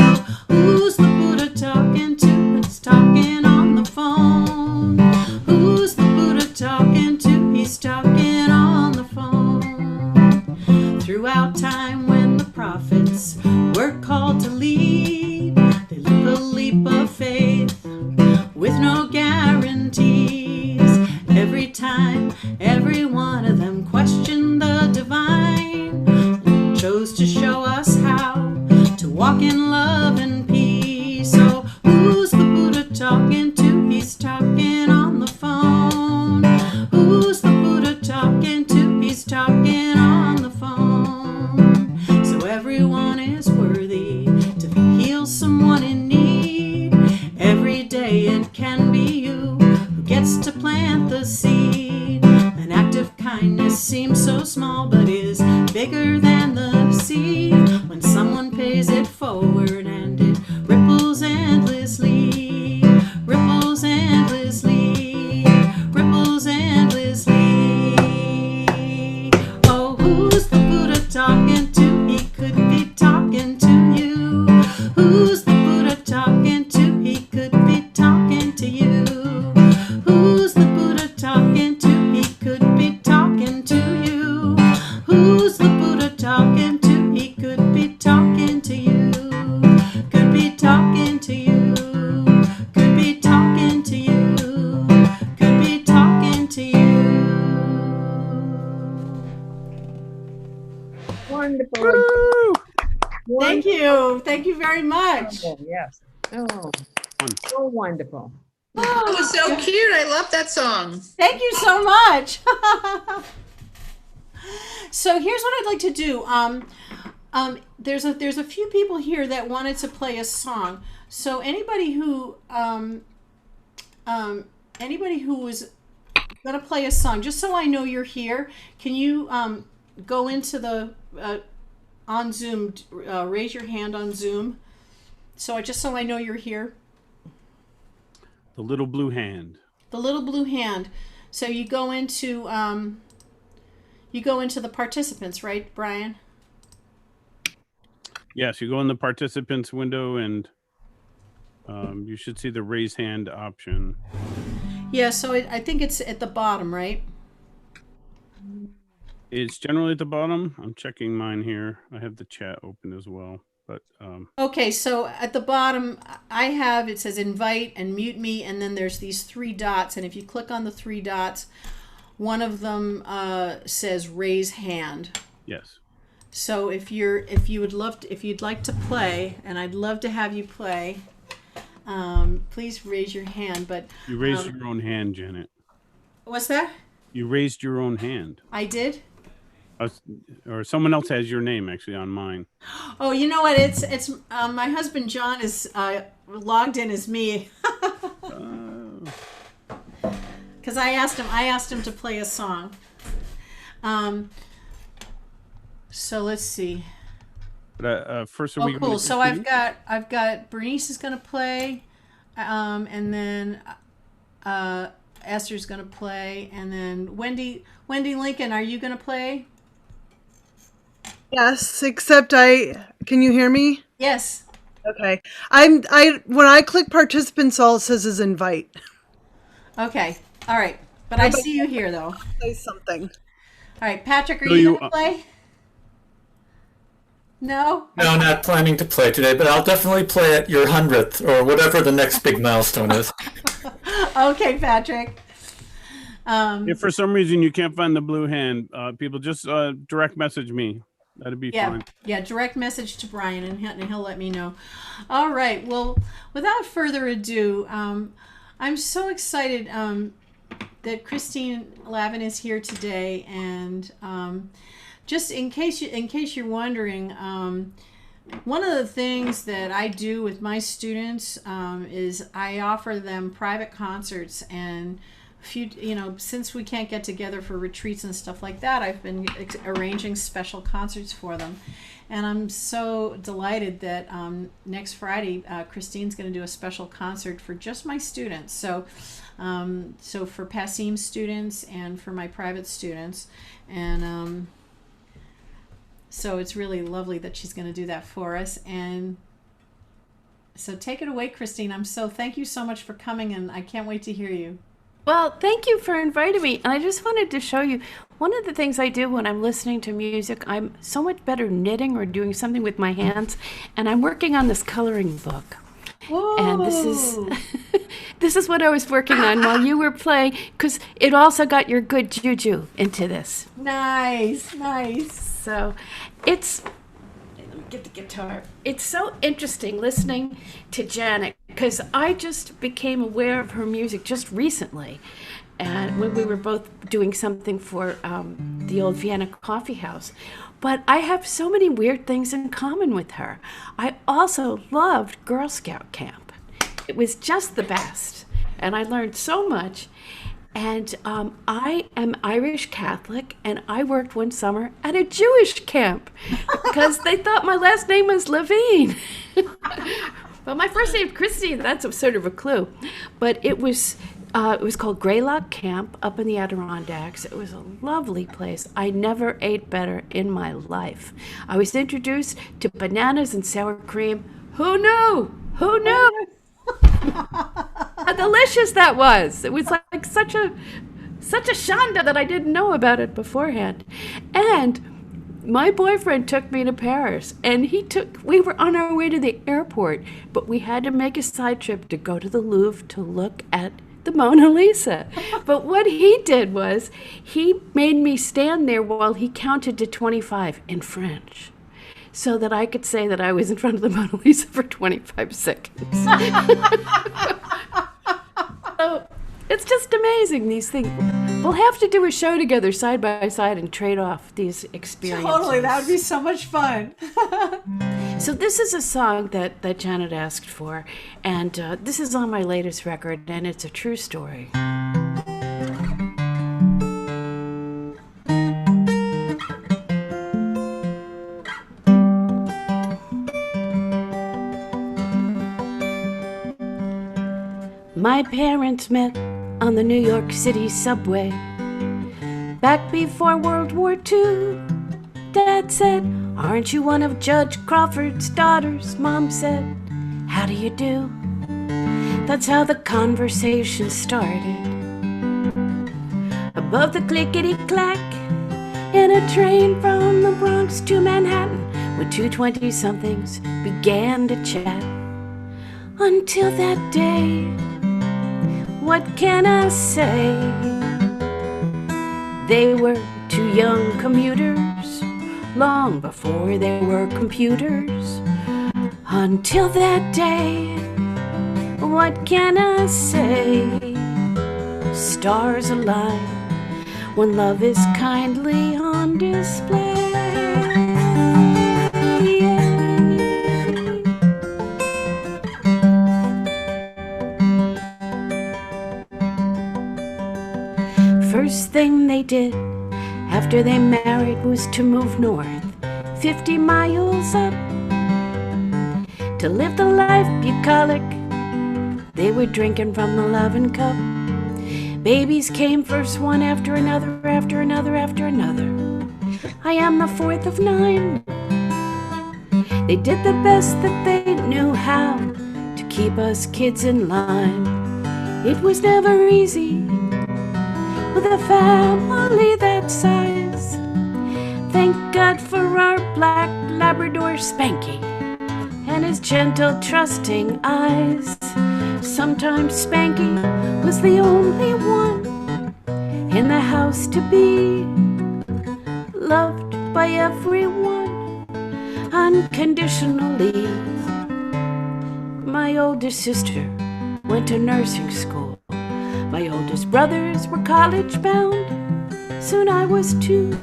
Who's the Buddha talking to? He's talking on the phone. Who's the Buddha talking to? He's talking on the phone. Throughout time, when the prophets were called to lead, they took a leap of faith with no guarantees. Every time, every one of them questioned the divine, and chose to show us how to walk in love and peace. So who's the Buddha talking to? He's talking on the phone. Who's the Buddha talking to? He's talking on the phone. So everyone is worthy to heal someone in need. Every day it can be you who gets to plant the seed. An act of kindness seems so small, but is bigger than the seed. When someone pays it forward, and it ripples endlessly, ripples endlessly, ripples endlessly. Oh, who's the Buddha talking to? He could be talking to you. Who's the Buddha talking to? He could be talking to you. Who's the Buddha talking to? He could be talking to you. Who's the Buddha talking to? He could be talking to you. Could be talking to you. Could be talking to you. Could be talking to you. Wonderful. Woo! Thank you. Thank you very much. Wonderful, yes. Oh, Fun. so wonderful. That was so cute. I love that song. Thank you so much. So here's what I'd like to do. There's a few people here that wanted to play a song. So anybody who was gonna play a song, just so I know you're here, can you go into the on Zoom, raise your hand on Zoom, so I know you're here. The little blue hand. The little blue hand. So you go into the participants, right, Brian? Yes, you go in the participants window, and you should see the raise hand option. Yeah, so I think it's at the bottom, right? It's generally at the bottom. I'm checking mine here. I have the chat open as well. But Okay, so at the bottom, I have, it says invite and mute me, and then there's these 3 dots. And if you click on the 3 dots, one of them says raise hand. yes. So if you'd like to play, and I'd love to have you play, please raise your hand. But You raised your own hand, Janet. what's that? You raised your own hand. I did. Or someone else has your name actually on mine. Oh, you know what? It's my husband John is logged in as me. Because I asked him to play a song. So let's see. But first, are we Oh, going cool. to So I've got Bernice is gonna play, and then Esther's gonna play, and then Wendy Lincoln, are you gonna play? Yes, except can you hear me? Yes. Okay. When I click participants, all it says is invite. Okay. All right. But I see you here though. Say something. All right, Patrick, are So you you- gonna play? No? No, not planning to play today, but I'll definitely play at your 100th or whatever the next big milestone is. Okay, Patrick. If for some reason you can't find the blue hand, people just direct message me. That'd be Yeah, fine. yeah. Direct message to Brian, and he'll let me know. All right. Well, without further ado, I'm so excited that Christine Lavin is here today, and just in case you're wondering, one of the things that I do with my students is I offer them private concerts, and since we can't get together for retreats and stuff like that, I've been arranging special concerts for them. And I'm so delighted that next Friday, Christine's going to do a special concert for just my students. So for PASIM students and for my private students. And so it's really lovely that she's going to do that for us. And so take it away, Christine. Thank you so much for coming, and I can't wait to hear you. Well, thank you for inviting me. And I just wanted to show you one of the things I do when I'm listening to music. I'm so much better knitting or doing something with my hands. And I'm working on this coloring book. Whoa. And this is what I was working on while you were playing, because it also got your good juju into this. Nice. So let me get the guitar. It's so interesting listening to Janet, because I just became aware of her music just recently. And when we were both doing something for the old Vienna Coffee House. But I have so many weird things in common with her. I also loved Girl Scout camp. It was just the best. And I learned so much. And I am Irish Catholic, and I worked one summer at a Jewish camp because they thought my last name was Levine. Well, my first name is Christine. That's sort of a clue. But it was called Greylock Camp up in the Adirondacks. It was a lovely place. I never ate better in my life. I was introduced to bananas and sour cream. Who knew? Who knew? How delicious that was. It was like such a shanda that I didn't know about it beforehand. And my boyfriend took me to Paris, and we were on our way to the airport, but we had to make a side trip to go to the Louvre to look at the Mona Lisa. But what he did was he made me stand there while he counted to 25 in French, so that I could say that I was in front of the Mona Lisa for 25 seconds. So it's just amazing, these things. We'll have to do a show together side by side and trade off these experiences. Totally, that would be so much fun. So this is a song that Janet asked for, and this is on my latest record, and it's a true story. My parents met on the New York City subway back before World War II. Dad said, "Aren't you one of Judge Crawford's daughters?" Mom said, "How do you do?" That's how the conversation started. Above the clickety-clack in a train from the Bronx to Manhattan when two 20-somethings began to chat. Until that day, what can I say? They were two young commuters long before there were computers. Until that day, what can I say? Stars align when love is kindly on display. First thing they did after they married was to move north 50 miles up to live the life bucolic. They were drinking from the loving cup. Babies came first, one after another, after another, after another. I am the fourth of 9. They did the best that they knew how to keep us kids in line. It was never easy with a family that size. Thank God for our black Labrador Spanky and his gentle, trusting eyes. Sometimes Spanky was the only one in the house to be loved by everyone unconditionally. My older sister went to nursing school. My oldest brothers were college bound. Soon I was 2,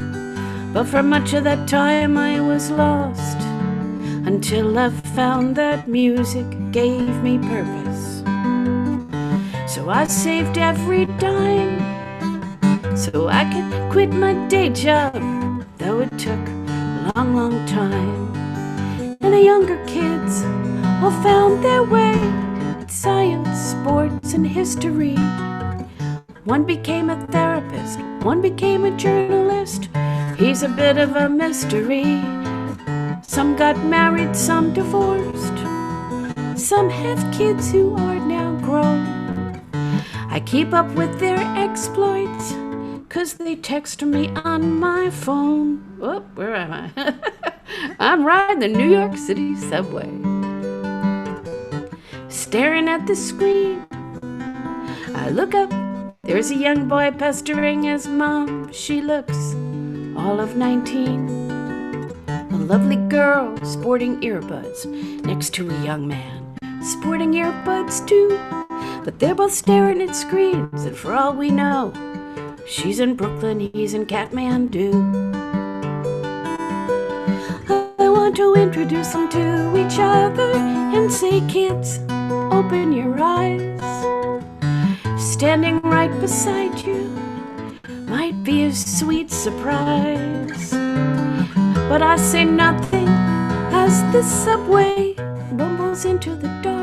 but for much of that time I was lost, until I found that music gave me purpose. So I saved every dime so I could quit my day job, though it took a long, long time. And the younger kids all found their way in science, sports, and history. One became a therapist, one became a journalist. He's a bit of a mystery. Some got married, some divorced. Some have kids who are now grown. I keep up with their exploits, 'cause they text me on my phone. Oh, where am I? I'm riding the New York City subway, staring at the screen. I look up, there's a young boy pestering his mom. She looks all of 19. A lovely girl sporting earbuds next to a young man sporting earbuds too. But they're both staring at screens, and for all we know, she's in Brooklyn, he's in Kathmandu. I want to introduce them to each other and say, kids, open your eyes. Standing right beside you might be a sweet surprise. But I say nothing as the subway rumbles into the dark.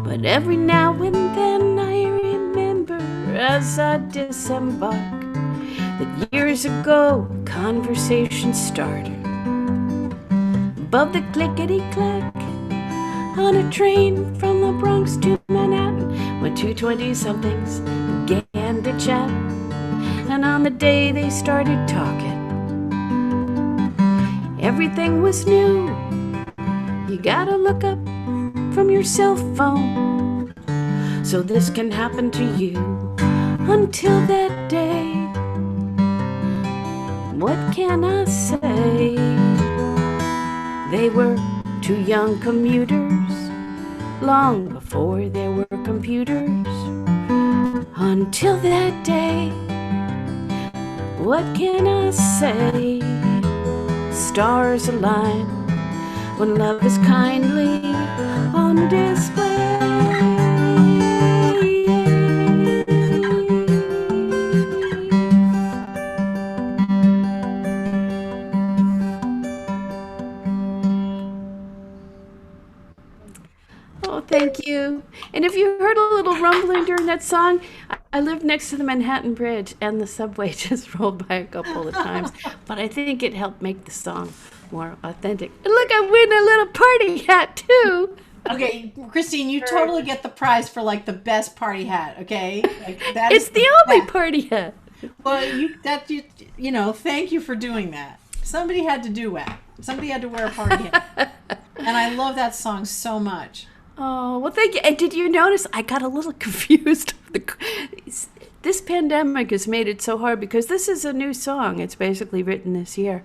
But every now and then I remember as I disembark that years ago conversation started above the clickety-clack on a train from the Bronx to Manhattan when two 20-somethings began to chat. And on the day they started talking, everything was new. You gotta look up from your cell phone so this can happen to you. Until that day, what can I say? They were two young commuters long before there were computers. Until that day, what can I say? Stars align when love is kindly on display. Oh, thank you. And if you heard a little rumbling during that song, I lived next to the Manhattan Bridge, and the subway just rolled by a couple of times. But I think it helped make the song more authentic. And look, I'm wearing a little party hat, too. Okay, Christine, you totally get the prize for like the best party hat, okay? Like, It's the only party hat. Well, you know, thank you for doing that. Somebody had to do it. Somebody had to wear a party hat. And I love that song so much. Oh, well, thank you. And did you notice I got a little confused? This pandemic has made it so hard because this is a new song. It's basically written this year.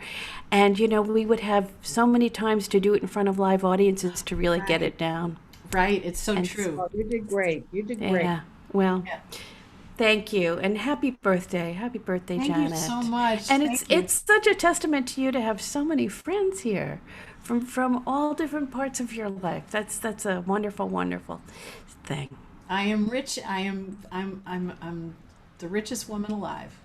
And, you know, we would have so many times to do it in front of live audiences to really get it down. Right. It's so And true. Oh, you did great. You did great. Yeah. Well, thank you. And happy birthday. Happy birthday, Thank Janet. you so much. And Thank you. it's such a testament to you to have so many friends here from all different parts of your life. That's a wonderful, wonderful thing. I am rich. I'm the richest woman alive.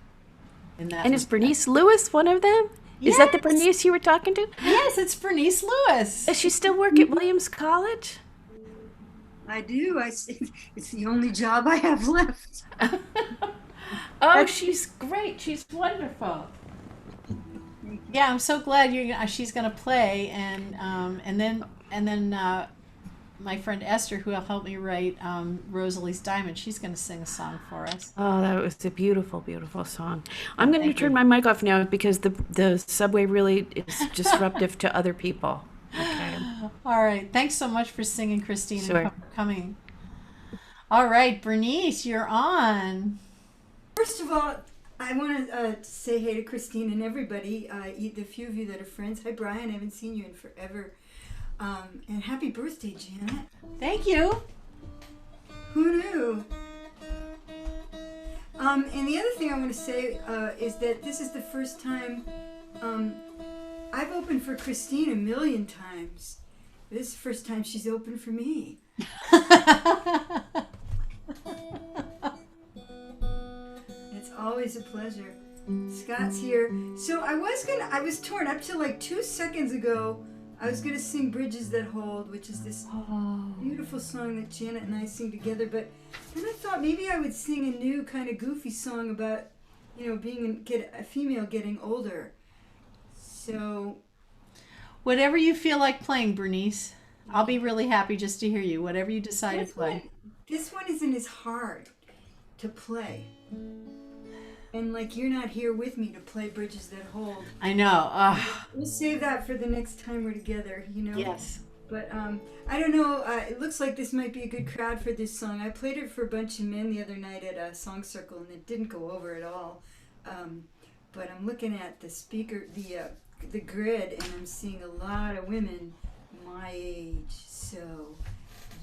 In that And is respect. Bernice Lewis one of them? Is that the Yes. Bernice you were talking to? Yes, it's Bernice Lewis. Does she still work at Williams College? I do. It's the only job I have left. Oh, she's great. She's wonderful. Yeah, I'm so glad she's gonna play, and then my friend Esther, who helped me write Rosalie's Diamond, she's gonna sing a song for us. Oh, that was a beautiful, beautiful song. I'm going to Thank turn you. my mic off now because the subway really is disruptive to other people. Okay. All right, thanks so much for singing, Christine, Sure. and for coming. All right, Bernice, you're on. First of all, I want to say hey to Christine and everybody, the few of you that are friends. Hi, Brian. I haven't seen you in forever. And happy birthday, Janet. Thank you. Who knew? And the other thing I want to say is that this is the first time I've opened for Christine a million times. This is the first time she's opened for me. It's always a pleasure. Scott's here. So I was torn up till like 2 seconds ago. I was gonna sing Bridges That Hold, which is this beautiful song that Janet and I sing together, but then I thought maybe I would sing a new kind of goofy song about, you know, being a female getting older. So Whatever you feel like playing, Bernice. I'll be really happy just to hear you. Whatever you decide to play. this one isn't as hard to play. And like you're not here with me to play Bridges That Hold. I know. We'll save that for the next time we're together, you know? Yes. But I don't know, it looks like this might be a good crowd for this song. I played it for a bunch of men the other night at a song circle and it didn't go over at all. But I'm looking at the speaker, the grid, and I'm seeing a lot of women my age. So,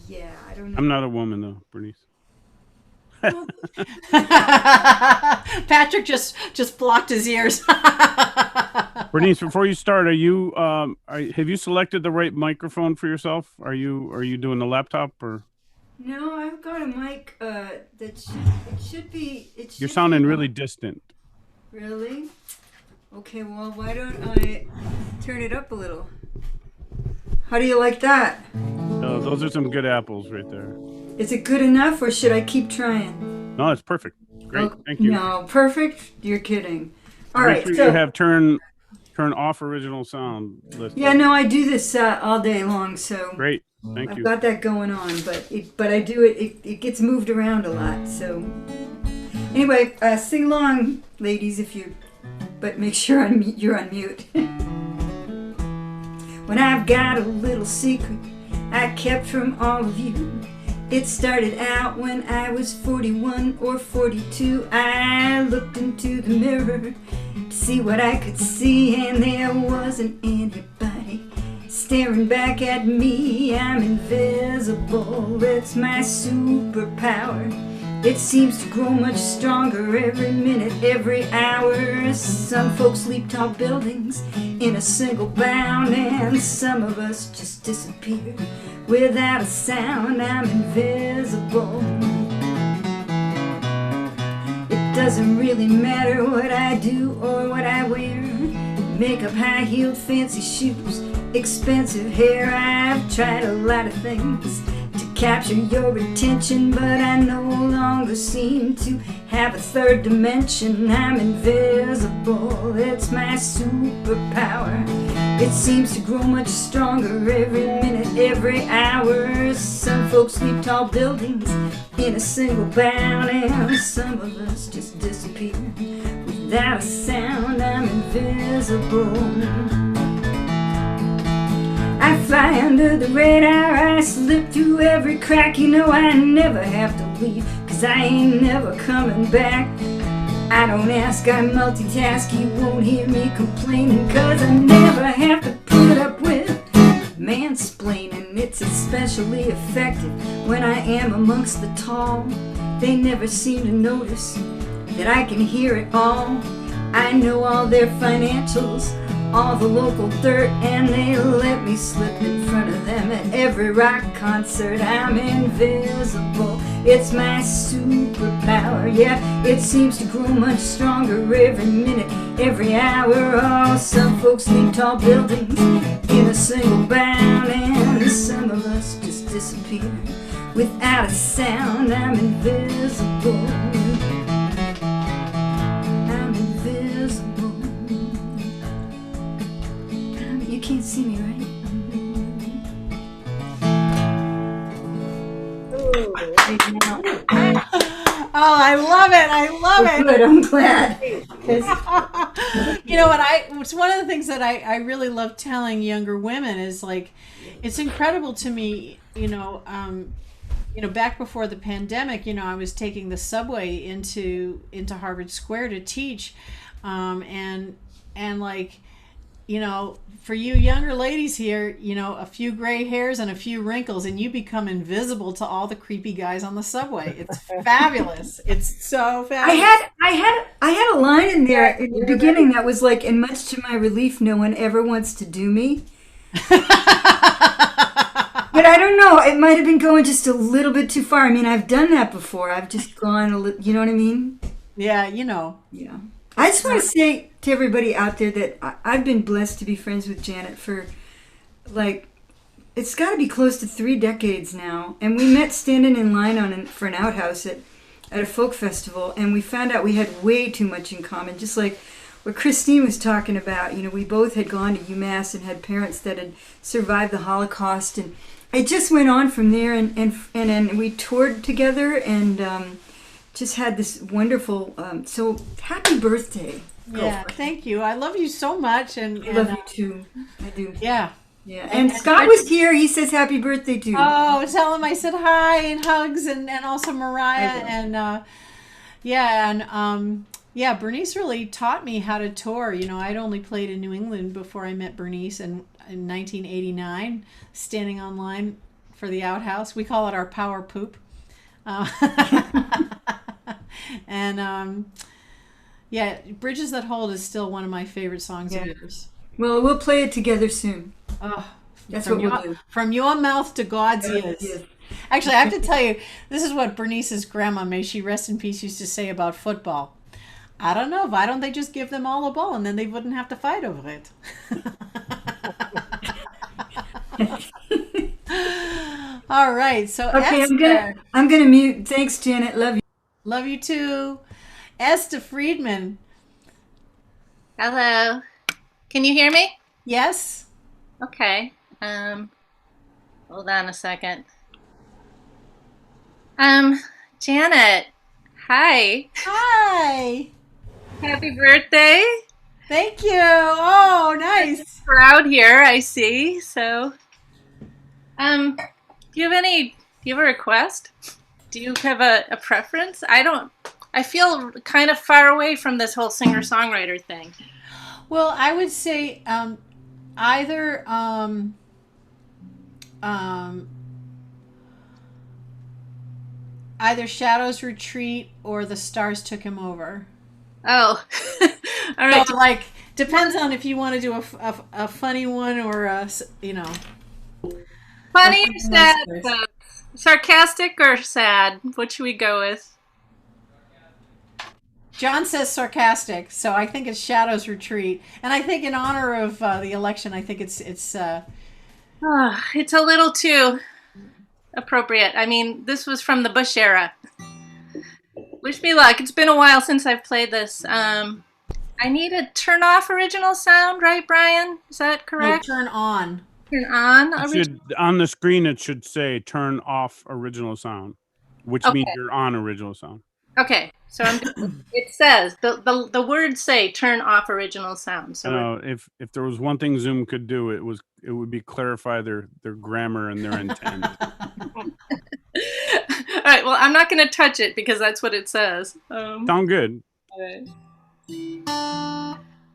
yeah, I don't know. I'm not a woman though, Bernice. Patrick just blocked his ears. Bernice, before you start, have you selected the right microphone for yourself? Are you doing the laptop or? No, I've got a mic it should be. You're sounding really distant. Really? Okay, well, why don't I turn it up a little? How do you like that? Those are some good apples right there. Is it good enough, or should I keep trying? No, it's perfect. Great, Oh, thank you. No, perfect? You're kidding. All Make right. sure so, you have turn off original sound list. yeah, no, I do this all day long, so Great, thank I've you. got that going on, but I do it. It gets moved around a lot. So anyway, sing along, ladies, but make sure you're on mute. When I've got a little secret I kept from all of you. It started out when I was 41 or 42. I looked into the mirror to see what I could see, and there wasn't anybody staring back at me. I'm invisible, it's my superpower. It seems to grow much stronger every minute, every hour. Some folks leap tall buildings in a single bound, and some of us just disappear without a sound. I'm invisible. It doesn't really matter what I do or what I wear. Makeup, high-heeled, fancy shoes, expensive hair. I've tried a lot of things to capture your attention, but I no longer seem to have a third dimension. I'm invisible, it's my superpower. It seems to grow much stronger every minute, every hour. Some folks leap tall buildings in a single bound, and some of us just disappear without a sound. I'm invisible. I fly under the radar, I slip through every crack. You know I never have to leave, 'cause I ain't never coming back. I don't ask, I multitask. You won't hear me complaining, 'cause I never have to put up with mansplaining. It's especially effective when I am amongst the tall. They never seem to notice that I can hear it all. I know all their financials, all the local dirt, and they let me slip in front of them at every rock concert. I'm invisible, it's my superpower. Yeah, it seems to grow much stronger every minute, every hour. Oh, some folks leap tall buildings in a single bound, and some of us just disappear without a sound. I'm invisible. I'm invisible. You can't see me, right? Oh, I love it. I love it. Good, I'm glad. You know what? It's one of the things that I really love telling younger women is like, it's incredible to me, back before the pandemic, I was taking the subway into Harvard Square to teach. And like, for you younger ladies here, a few gray hairs and a few wrinkles, and you become invisible to all the creepy guys on the subway. It's fabulous. It's so fabulous. I had a line in there in the beginning that was like, and much to my relief, no one ever wants to do me. But I don't know. It might have been going just a little bit too far. I mean, I've done that before. I've just gone a little, you know what I mean? Yeah, Yeah. I just want to say to everybody out there that I've been blessed to be friends with Janet for, like, it's got to be close to 3 decades now. And we met standing in line for an outhouse at a folk festival, and we found out we had way too much in common. Just like what Christine was talking about, we both had gone to UMass and had parents that had survived the Holocaust, and it just went on from there. And then we toured together and just had this wonderful. So happy birthday! Yeah, thank you. I love you so much, and I love you too. I do. Yeah. Yeah, and Scott was here. He says happy birthday too. Oh, tell him I said hi and hugs, and also Mariah and Bernice really taught me how to tour. I'd only played in New England before I met Bernice in 1989, standing on line for the outhouse. We call it our power poop. And Bridges That Hold is still one of my favorite songs of yours. Well, we'll play it together soon. Oh, that's what we'll do. From your mouth to God's ears. Yes. Actually, I have to tell you, this is what Bernice's grandma, may she rest in peace, used to say about football. I don't know. Why don't they just give them all a ball and then they wouldn't have to fight over it? All right. So okay, Esther, I'm gonna mute. Thanks, Janet. Love you. Love you too. Esther Friedman. Hello. Can you hear me? Yes. Okay. Hold on a second. Janet. Hi. Hi. Happy birthday. Thank you. Oh, nice. Crowd here, I see. So, do you have a request? Do you have a preference? I feel kind of far away from this whole singer-songwriter thing. Well, I would say either Shadows Retreat or The Stars Took Him Over. Oh, all right. So, like, depends on if you want to do a funny one or funny or sad, sarcastic or sad. What should we go with? John says sarcastic, so I think it's Shadows Retreat, and I think in honor of the election, I think it's it's a little too appropriate. I mean, this was from the Bush era. Wish me luck. It's been a while since I've played this. I need to turn off original sound, right, Brian? Is that No, correct? turn on. Turn on It original. should, on the screen, it should say turn off original sound, which means Okay. you're on original sound. Okay, so it says the words say turn off original sound. So If there was one thing Zoom could do, it would be clarify their grammar and their intent. all right. Well, I'm not going to touch it because that's what it says. Sound good. Okay.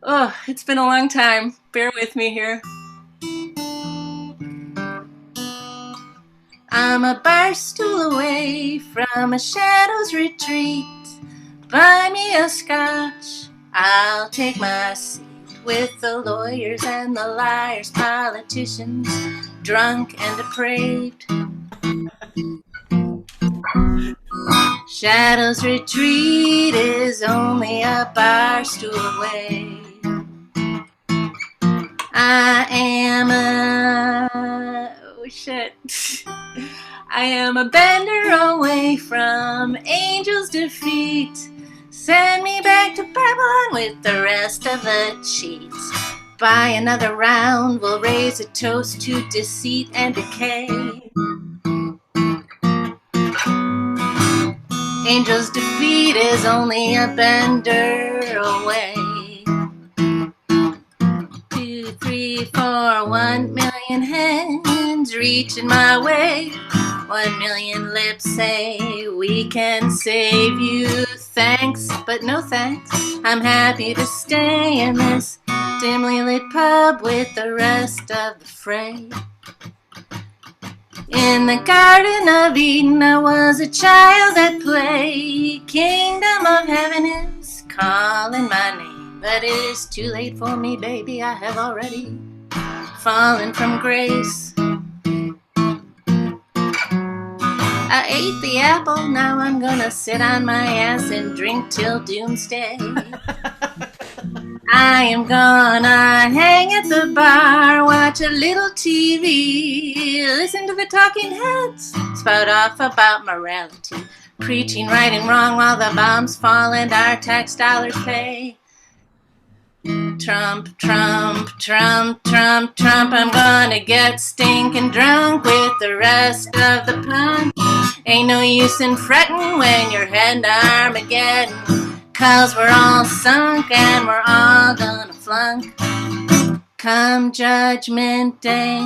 Oh, it's been a long time. Bear with me here. I'm a bar stool away from a shadow's retreat. Buy me a scotch, I'll take my seat with the lawyers and the liars, politicians, drunk and depraved. Shadow's retreat is only a bar stool away. I am I am a bender away from angel's defeat. Send me back to Babylon with the rest of the cheats. By another round, we'll raise a toast to deceit and decay. Angel's defeat is only a bender away. 2, 3, 4, 1 million hands reaching my way. 1 million lips say we can save you. Thanks, but no thanks. I'm happy to stay in this dimly lit pub with the rest of the fray. In the Garden of Eden, I was a child at play. Kingdom of Heaven is calling my name, but it is too late for me, baby. I have already fallen from grace. I ate the apple, now I'm gonna sit on my ass and drink till doomsday. I am gonna hang at the bar, watch a little TV, listen to the talking heads spout off about morality, preaching right and wrong while the bombs fall and our tax dollars pay. Trump, Trump, Trump, Trump, Trump, I'm gonna get stinking drunk with the rest of the punch. Ain't no use in fretting when you're heading to Armageddon, 'cause we're all sunk and we're all gonna flunk come Judgment Day.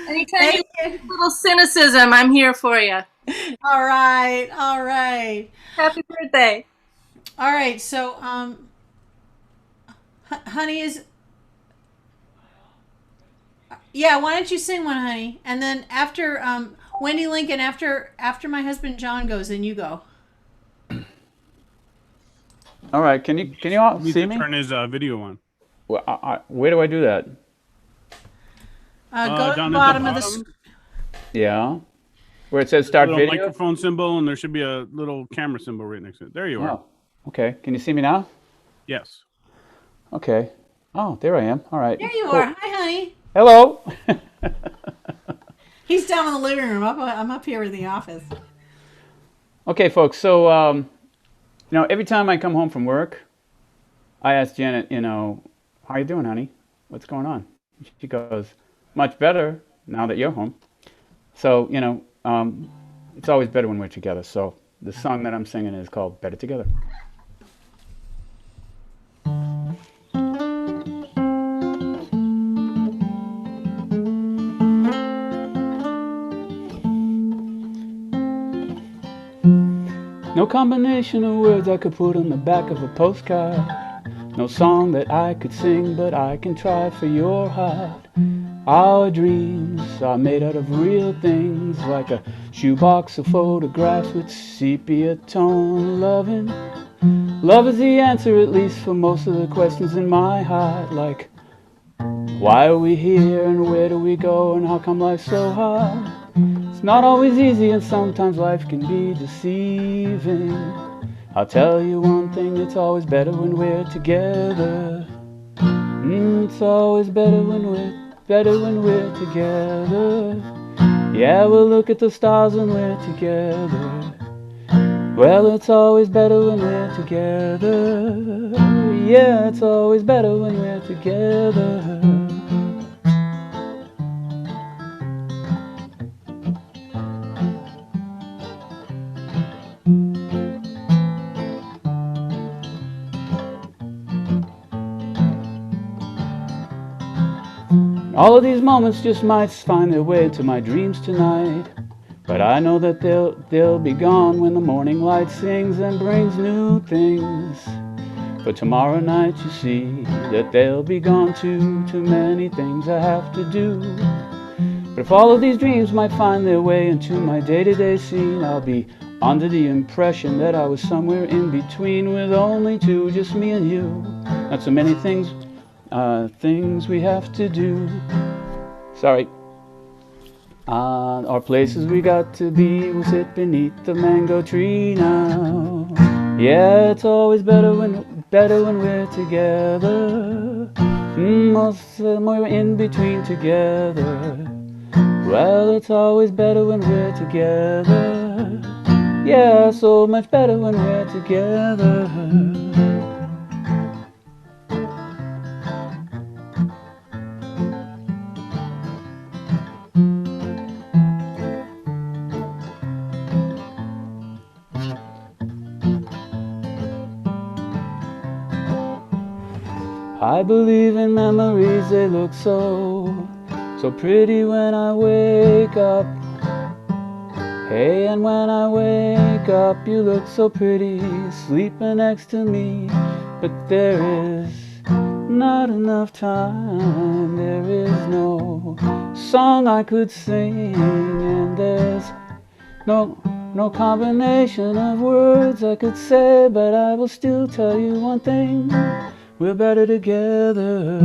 Anytime you have a little cynicism, I'm here for you. All right, all right. Happy birthday. All right, so honey is yeah, why don't you sing one, honey? And then after Wendy Lincoln, after my husband John goes, then you go. All right. Can you all Need see to me? turn his video on. Well, where do I do that? Go to down the at bottom of the bottom, Yeah. Where it says start little video? microphone symbol, and there should be a little camera symbol right next to it. There you are. Oh, okay. Can you see me now? Yes. Okay. Oh, there I am. All right. There you Cool. are. Hi, honey. Hello. He's down in the living room. I'm up here in the office. Okay, folks. So, every time I come home from work, I ask Janet, how you doing, honey? What's going on? She goes, much better now that you're home. So, it's always better when we're together. So the song that I'm singing is called Better Together. No combination of words I could put on the back of a postcard. No song that I could sing, but I can try for your heart. Our dreams are made out of real things, like a shoebox of photographs with sepia tone loving. Love is the answer, at least for most of the questions in my heart, like why are we here and where do we go and how come life's so hard? It's not always easy and sometimes life can be deceiving. I'll tell you one thing, it's always better when we're together. It's always better when we're together. Yeah, we'll look at the stars when we're together. Well, it's always better when we're together. Yeah, it's always better when we're together. All of these moments just might find their way to my dreams tonight. But I know that they'll be gone when the morning light sings and brings new things. But tomorrow night you see that they'll be gone too. Too many things I have to do. But if all of these dreams might find their way into my day-to-day scene, I'll be under the impression that I was somewhere in between with only two, just me and you. Not so many things we have to do. Sorry. Our places we got to be, we'll sit beneath the mango tree now. Yeah, it's always better when we're together. Somewhere in between together. Well, it's always better when we're together. Yeah, so much better when we're together. I believe in memories, they look so pretty when I wake up. Hey, and when I wake up, you look so pretty, sleeping next to me. But there is not enough time, there is no song I could sing, and there's no combination of words I could say, but I will still tell you one thing. We're better together.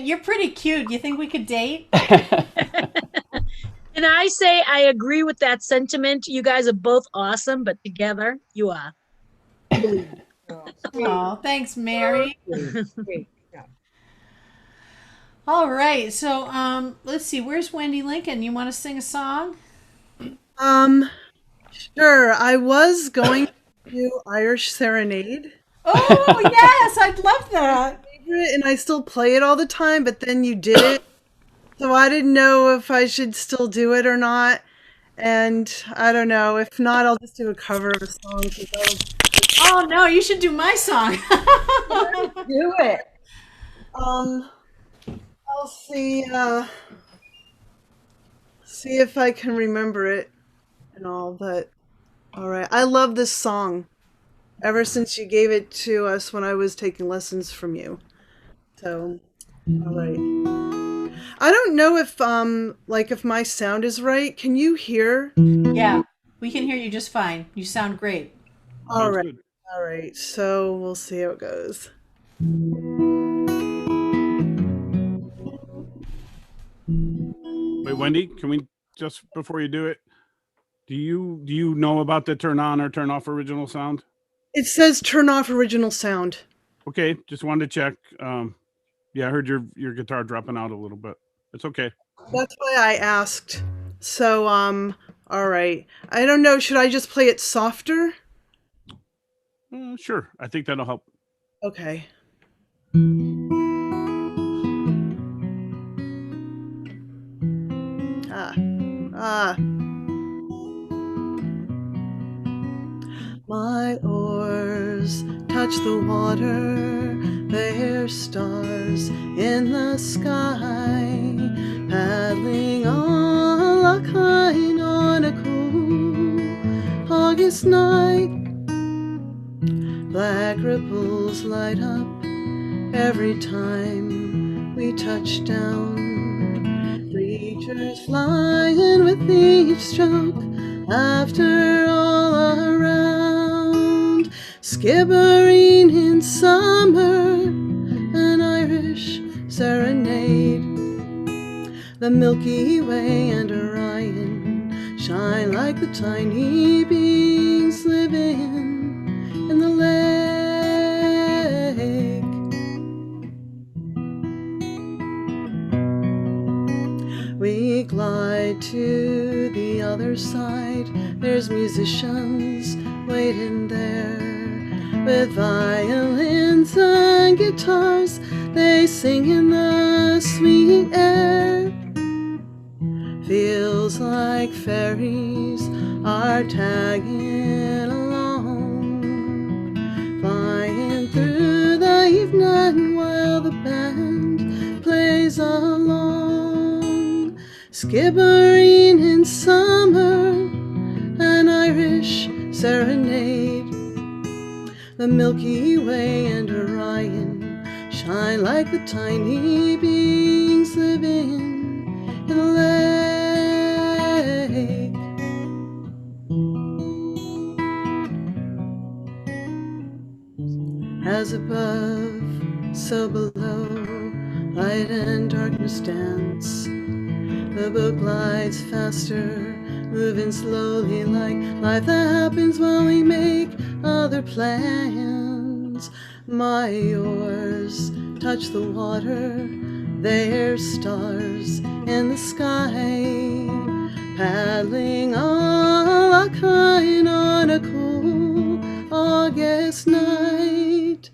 You're pretty cute. You think we could date? And I say I agree with that sentiment. You guys are both awesome, but together you are. Oh, thanks, Mary. All right. So let's see. Where's Wendy Lincoln? You want to sing a song? Sure. I was going to do Irish Serenade. Oh, yes. I'd love that. And I still play it all the time, but then you did it. So I didn't know if I should still do it or not. And I don't know. If not, I'll just do a cover of a song. Oh, no. You should do my song. Do it. I'll see if I can remember it and all, but all right. I love this song ever since you gave it to us when I was taking lessons from you. So, all right. I don't know if if my sound is right. Can you hear? Yeah, we can hear you just fine. You sound great. All right. All right. So we'll see how it goes. Wait, Wendy, can we just before you do it? Do you know about the turn on or turn off original sound? It says turn off original sound. Okay, just wanted to check. Yeah, I heard your guitar dropping out a little bit. It's okay. That's why I asked. So, all right. I don't know. Should I just play it softer? Sure. I think that'll help. Okay. My oars touch the water, they're stars in the sky, paddling on Lochine on a cool August night. Black ripples light up every time we touch down. Three Laughter's flying with each stroke, laughter all around. Skibbereen in summer, an Irish serenade. The Milky Way and Orion shine like the tiny beings living in the lake. We glide to the other side. There's musicians waiting there with violins and guitars. They sing in the sweet air. Feels like fairies are tagging along, flying through the evening while the band plays along. Skibbereen in summer, an Irish serenade. The Milky Way and Orion shine like the tiny beings living in the lake. As above, so below, light and darkness dance. The boat glides faster, moving slowly like life that happens when we make other plans. My oars touch the water, there's stars in the sky, paddling all a kind on a cool August night.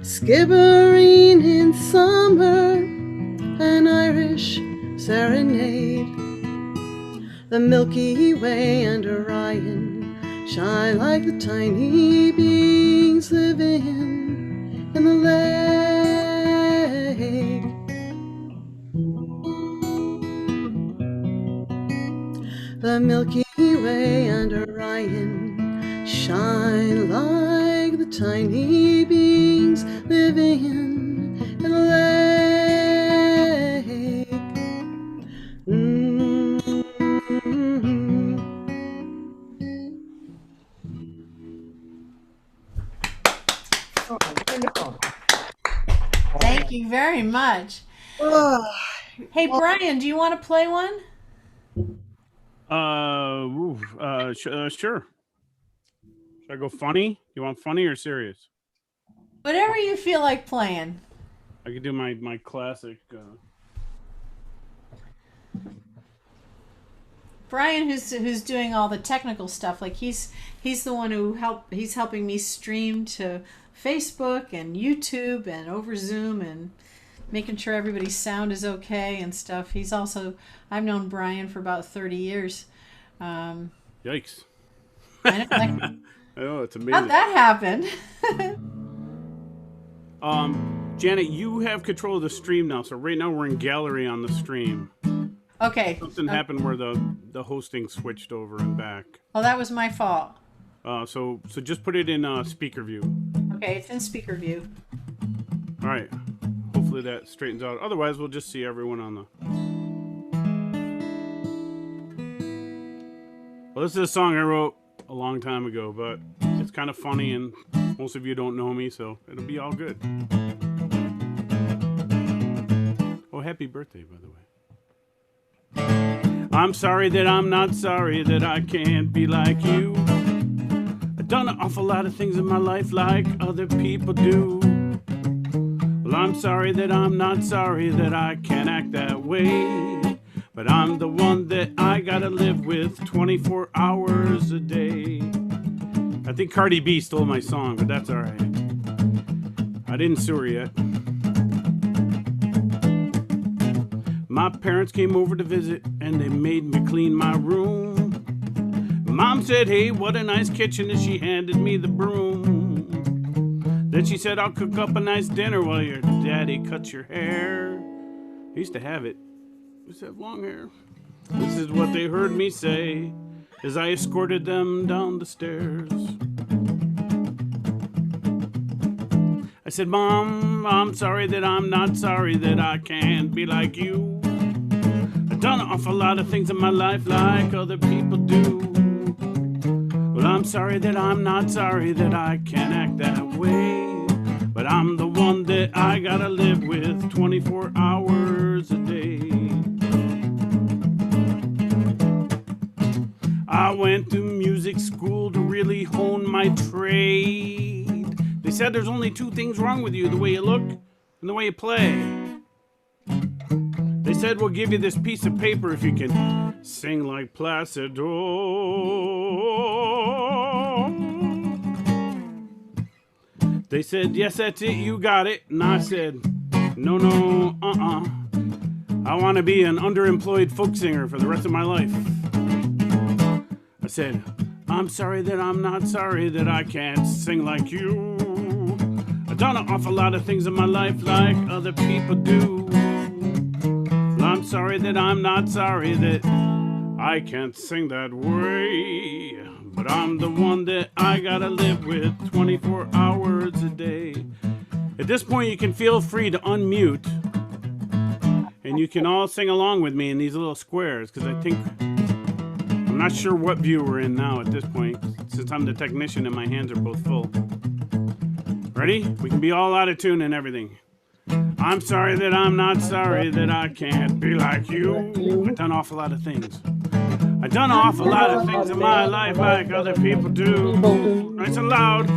Skibbereen in summer, an Irish serenade. The Milky Way and Orion shine like the tiny beings living in the lake. The Milky Way and Orion shine like the tiny beings living in the lake. Thank you very much. Hey, Brian, do you want to play one? Sure. Should I go funny? You want funny or serious? Whatever you feel like playing. I could do my classic. Brian, who's doing all the technical stuff, like he's the one he's helping me stream to Facebook and YouTube and over Zoom and making sure everybody's sound is okay and stuff. I've known Brian for about 30 years. Yikes. I know, Oh, it's amazing. how'd that happen? Janet, you have control of the stream now. So right now we're in gallery on the stream. Okay. Something happened where the hosting switched over and back. Oh, that was my fault. So just put it in speaker view. Okay, it's in speaker view. All right. Hopefully that straightens out. Otherwise, we'll just see everyone on the. Well, this is a song I wrote a long time ago, but it's kind of funny, and most of you don't know me, so it'll be all good. Oh, happy birthday, by the way. I'm sorry that I'm not sorry that I can't be like you. I've done an awful lot of things in my life like other people do. Well, I'm sorry that I'm not sorry that I can't act that way. But I'm the one that I gotta live with 24 hours a day. I think Cardi B stole my song, but that's all right. I didn't sue her yet. My parents came over to visit and they made me clean my room. Mom said, hey, what a nice kitchen, and she handed me the broom. Then she said, I'll cook up a nice dinner while your daddy cuts your hair. I used to have it. I used to have long hair. This is what they heard me say as I escorted them down the stairs. I said, Mom, I'm sorry that I'm not sorry that I can't be like you. I I've done an awful lot of things in my life like other people do. Well, I'm sorry that I'm not sorry that I can't act that way. But I'm the one that I gotta live with 24 hours a day. I went to music school to really hone my trade. They said there's only two things wrong with you, the way you look and the way you play. They said we'll give you this piece of paper if you can sing like Placido. They said, yes, that's it, you got it. And I said, no, I want to be an underemployed folk singer for the rest of my life. I said, I'm sorry that I'm not sorry that I can't sing like you. I've done an awful lot of things in my life like other people do. Well, I'm sorry that I'm not sorry that I can't sing that way. But I'm the one that I gotta live with 24 hours a day. At this point, you can feel free to unmute. And you can all sing along with me in these little squares, because I think, I'm not sure what view we're in now at this point, since I'm the technician and my hands are both full. Ready? We can be all out of tune and everything. I'm sorry that I'm not sorry that I can't be like you. I've done an awful lot of things. I've done an awful lot of things in my life like other people do. Nice and loud.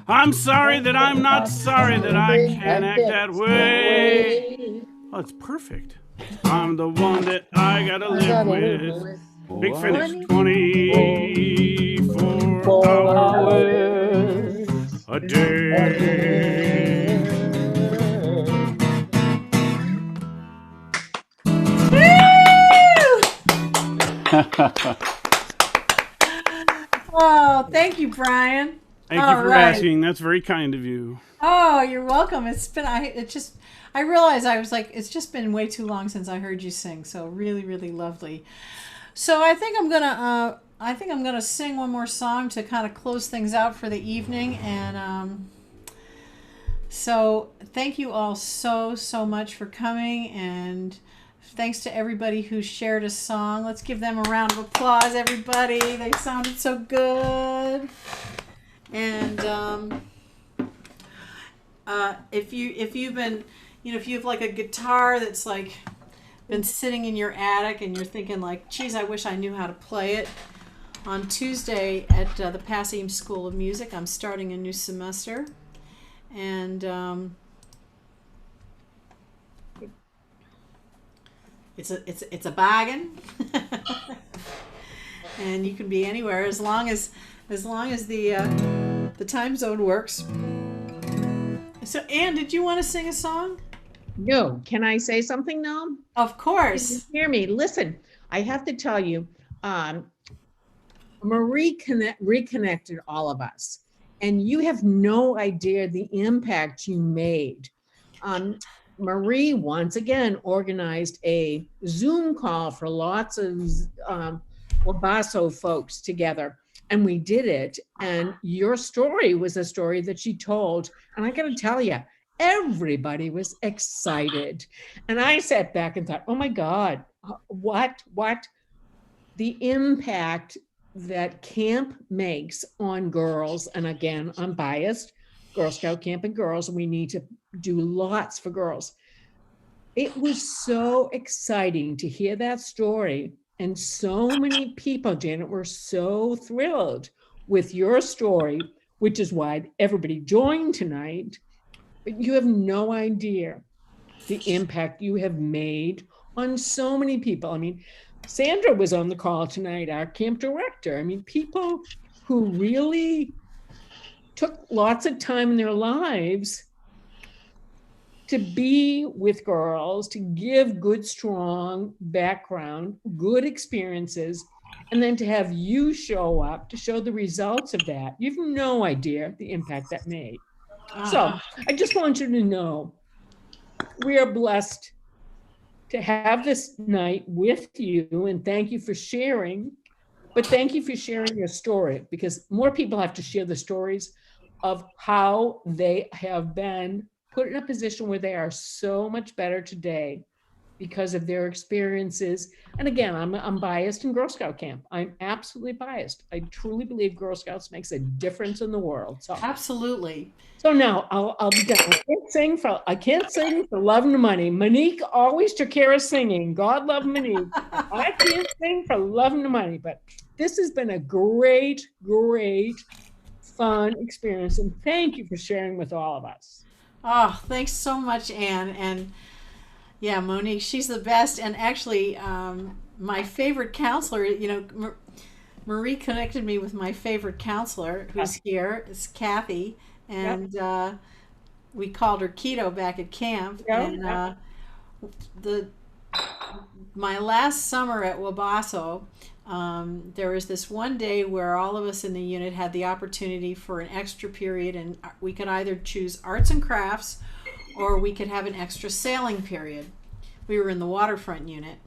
I'm sorry that I'm not sorry that I can't act that way. Oh, it's perfect. I'm the one that I gotta live with. Big finish. 24 hours a day. Oh, thank you, Brian. Thank you for asking. That's very kind of you. Oh, you're welcome. It's been, I realized I was like, it's just been way too long since I heard you sing. So really, really lovely. So I think I'm gonna sing one more song to kind of close things out for the evening. And so thank you all so much for coming, and thanks to everybody who shared a song. Let's give them a round of applause, everybody. They sounded so good. And if you have like a guitar that's like been sitting in your attic and you're thinking like, geez, I wish I knew how to play it. On Tuesday at the Passim School of Music, I'm starting a new semester, and it's a bargain, and you can be anywhere as long as the time zone works. So, Anne, did you want to sing a song? No. Can I say something now? Of course. Can you hear me? Listen, I have to tell you, Marie reconnected all of us, and you have no idea the impact you made. Marie once again organized a Zoom call for lots of Wabasso folks together, and we did it. And your story was a story that she told, and I got to tell you, everybody was excited. And I sat back and thought, oh my God, what the impact that camp makes on girls. And again, I'm biased, Girl Scout camp and girls, and we need to do lots for girls. It was so exciting to hear that story. And so many people, Janet, were so thrilled with your story, which is why everybody joined tonight. But you have no idea the impact you have made on so many people. I mean, Sandra was on the call tonight, our camp director. I mean, people who really took lots of time in their lives to be with girls, to give good, strong background, good experiences, and then to have you show up to show the results of that. You have no idea the impact that made. So I just want you to know we are blessed to have this night with you, and thank you for sharing, but thank you for sharing your story, because more people have to share the stories of how they have been put in a position where they are so much better today because of their experiences. And again, I'm biased in Girl Scout camp. I'm absolutely biased. I truly believe Girl Scouts makes a difference in the world. So Absolutely. so now I'll be done. I can't sing for love and money. Monique always took care of singing. God love Monique. I can't sing for love and money, but this has been a great, fun experience. And thank you for sharing with all of us. Oh, thanks so much, Anne. And yeah, Monique, she's the best. And actually, my favorite counselor, Marie connected me with my favorite counselor who's here. It's Kathy. And we called her Keto back at camp. And my last summer at Wabasso, there was this one day where all of us in the unit had the opportunity for an extra period, and we could either choose arts and crafts or we could have an extra sailing period. We were in the waterfront unit,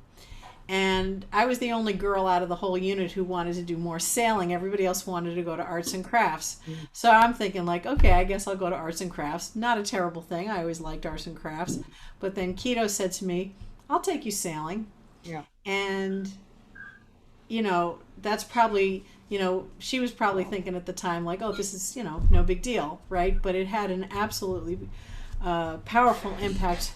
and I was the only girl out of the whole unit who wanted to do more sailing. Everybody else wanted to go to arts and crafts. So I'm thinking like, okay, I guess I'll go to arts and crafts. Not a terrible thing. I always liked arts and crafts. But then Keto said to me, I'll take you sailing. Yeah. And that's probably, she was probably thinking at the time like, oh, this is, no big deal, right? But it had an absolutely powerful impact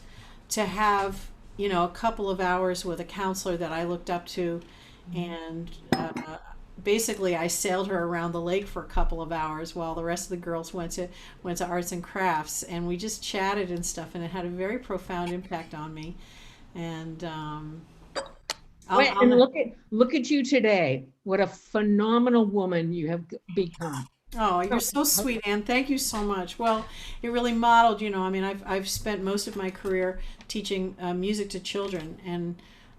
to have, a couple of hours with a counselor that I looked up to. And basically I sailed her around the lake for a couple of hours while the rest of the girls went to arts and crafts. And we just chatted and stuff, and it had a very profound impact on me. And look at you today. What a phenomenal woman you have become. Oh, you're so sweet, Anne. Thank you so much. Well, it really modeled, I've spent most of my career teaching music to children, and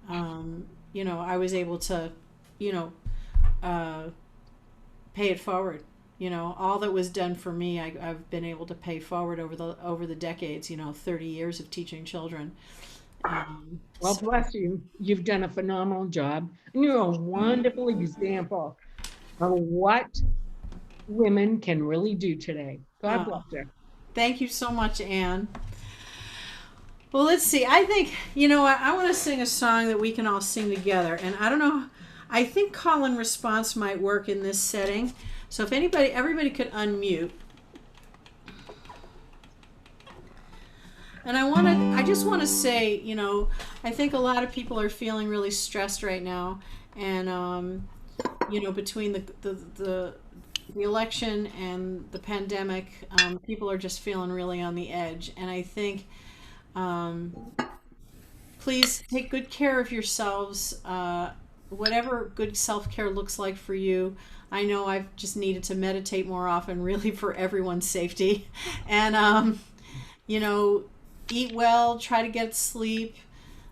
I was able to, pay it forward. All that was done for me, I've been able to pay forward over the decades. 30 years of teaching children. Well, bless you. You've done a phenomenal job. And you're a wonderful example of what women can really do today. God bless you. Thank you so much, Anne. Well, let's see. I think, I want to sing a song that we can all sing together. And I don't know, I think call and response might work in this setting. So if everybody could unmute. And I just want to say, I think a lot of people are feeling really stressed right now. And, between the election and the pandemic, people are just feeling really on the edge. And I think, please take good care of yourselves, whatever good self-care looks like for you. I know I've just needed to meditate more often, really for everyone's safety. And, eat well, try to get sleep,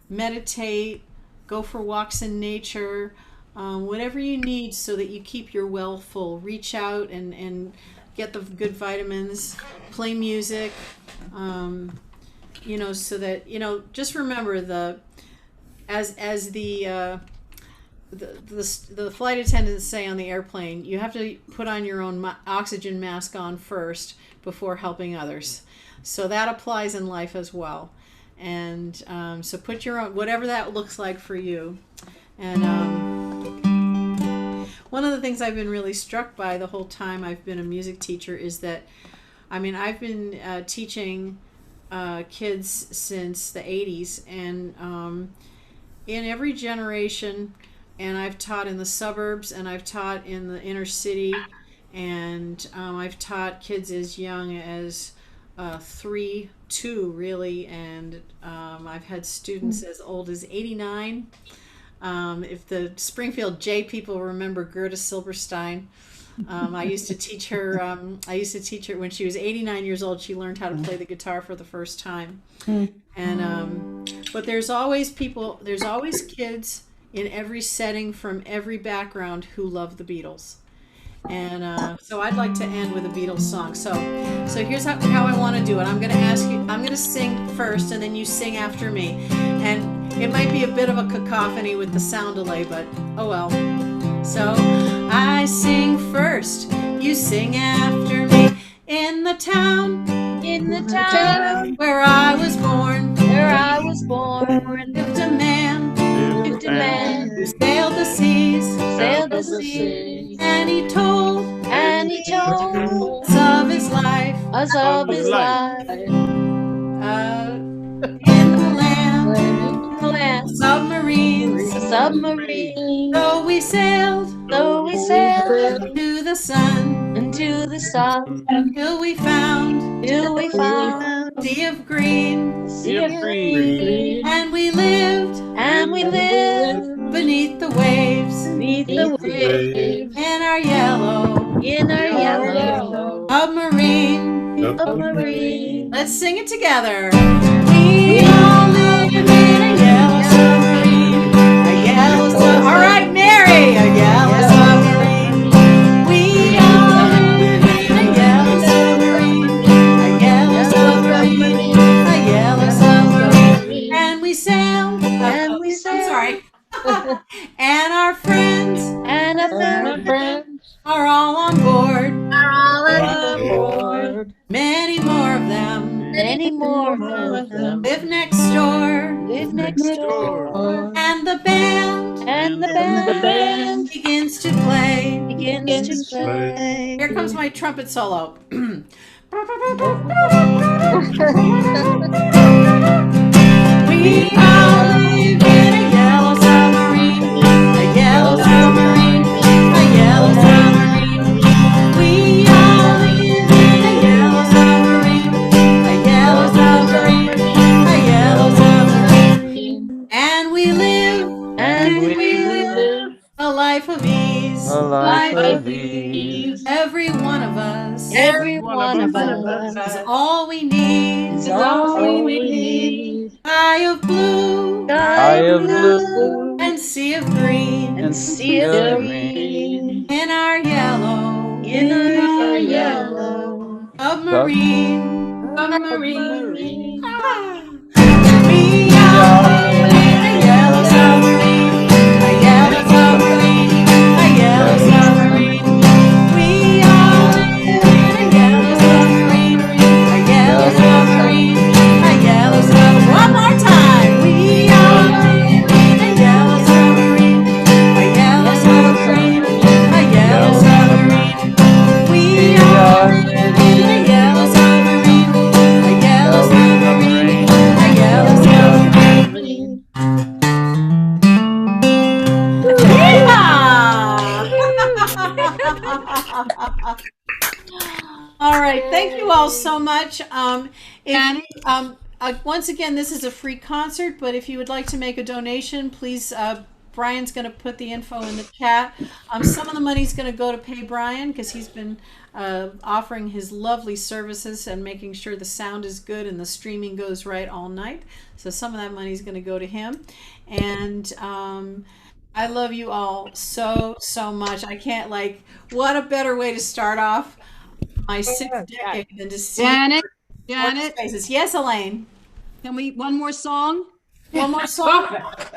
meditate, go for walks in nature, whatever you need so that you keep your well full. Reach out and get the good vitamins, play music, so that, just remember as the flight attendants say on the airplane, you have to put on your own oxygen mask on first before helping others. So that applies in life as well. And so put your own, whatever that looks like for you. And one of the things I've been really struck by the whole time I've been a music teacher is that, I've been teaching kids since the 80s. And in every generation, and I've taught in the suburbs, and I've taught in the inner city, and I've taught kids as young as 3, 2 really, and I've had students as old as 89. If the Springfield J people remember Gerda Silberstein, I used to teach her. When she was 89 years old. She learned how to play the guitar for the first time. And but there's always kids in every setting from every background who love the Beatles. And so I'd like to end with a Beatles song. So here's how I want to do it. I'm going to sing first, and then you sing after me. And it might be a bit of a cacophony with the sound delay, but oh well. So I sing first, you sing after me. In the town where I was born, where I was born, lived who sailed the seas, Sailed the sea, and he told and he told us of his life us of his life. in the land, In the land, submarines. submarine, Though we sailed to the sun, into the sun, till we found till we found a sea of green, sea of green, and we lived beneath the waves beneath the waves, in our yellow in our yellow submarine. submarine. Let's sing it together. We all live in a yellow submarine. A yellow submarine. All right, Mary. A yellow submarine. We all live in a yellow submarine. A yellow submarine. A yellow submarine. And we sailed. And we I'm sailed. sorry. And our friends And our friends are all on board. are all on board. Many more of them Many more of them live next door. live next door. And the band And the band begins to play. begins to play. Here comes my trumpet solo. We all live in a yellow submarine. A yellow submarine. A yellow submarine. We all live in a yellow submarine. A yellow submarine. A yellow submarine. And we live a life of ease. A life of ease. Every one of us Every one of us is all we need. is all we need. Sky of blue Eye of blue and sea of green. and Sea of green In our yellow in our yellow submarine. submarine. We all live in a yellow submarine. A yellow submarine. A yellow submarine. We all live in a yellow submarine. A yellow submarine. A yellow submarine. One more time. We all live in a yellow submarine. A yellow submarine. A yellow submarine. We all live in a yellow submarine. A yellow submarine. A yellow submarine. Yeehaw! All right, thank you all so much. Once again, this is a free concert, but if you would like to make a donation, please, Brian's going to put the info in the chat. Some of the money is going to go to pay Brian because he's been offering his lovely services and making sure the sound is good and the streaming goes right all night. So some of that money is going to go to him. And I love you all so, so much. I can't, what a better way to start off my sixth decade than to see Janet, Janet. Faces. Yes, Elaine. Can we, one more song? One more song?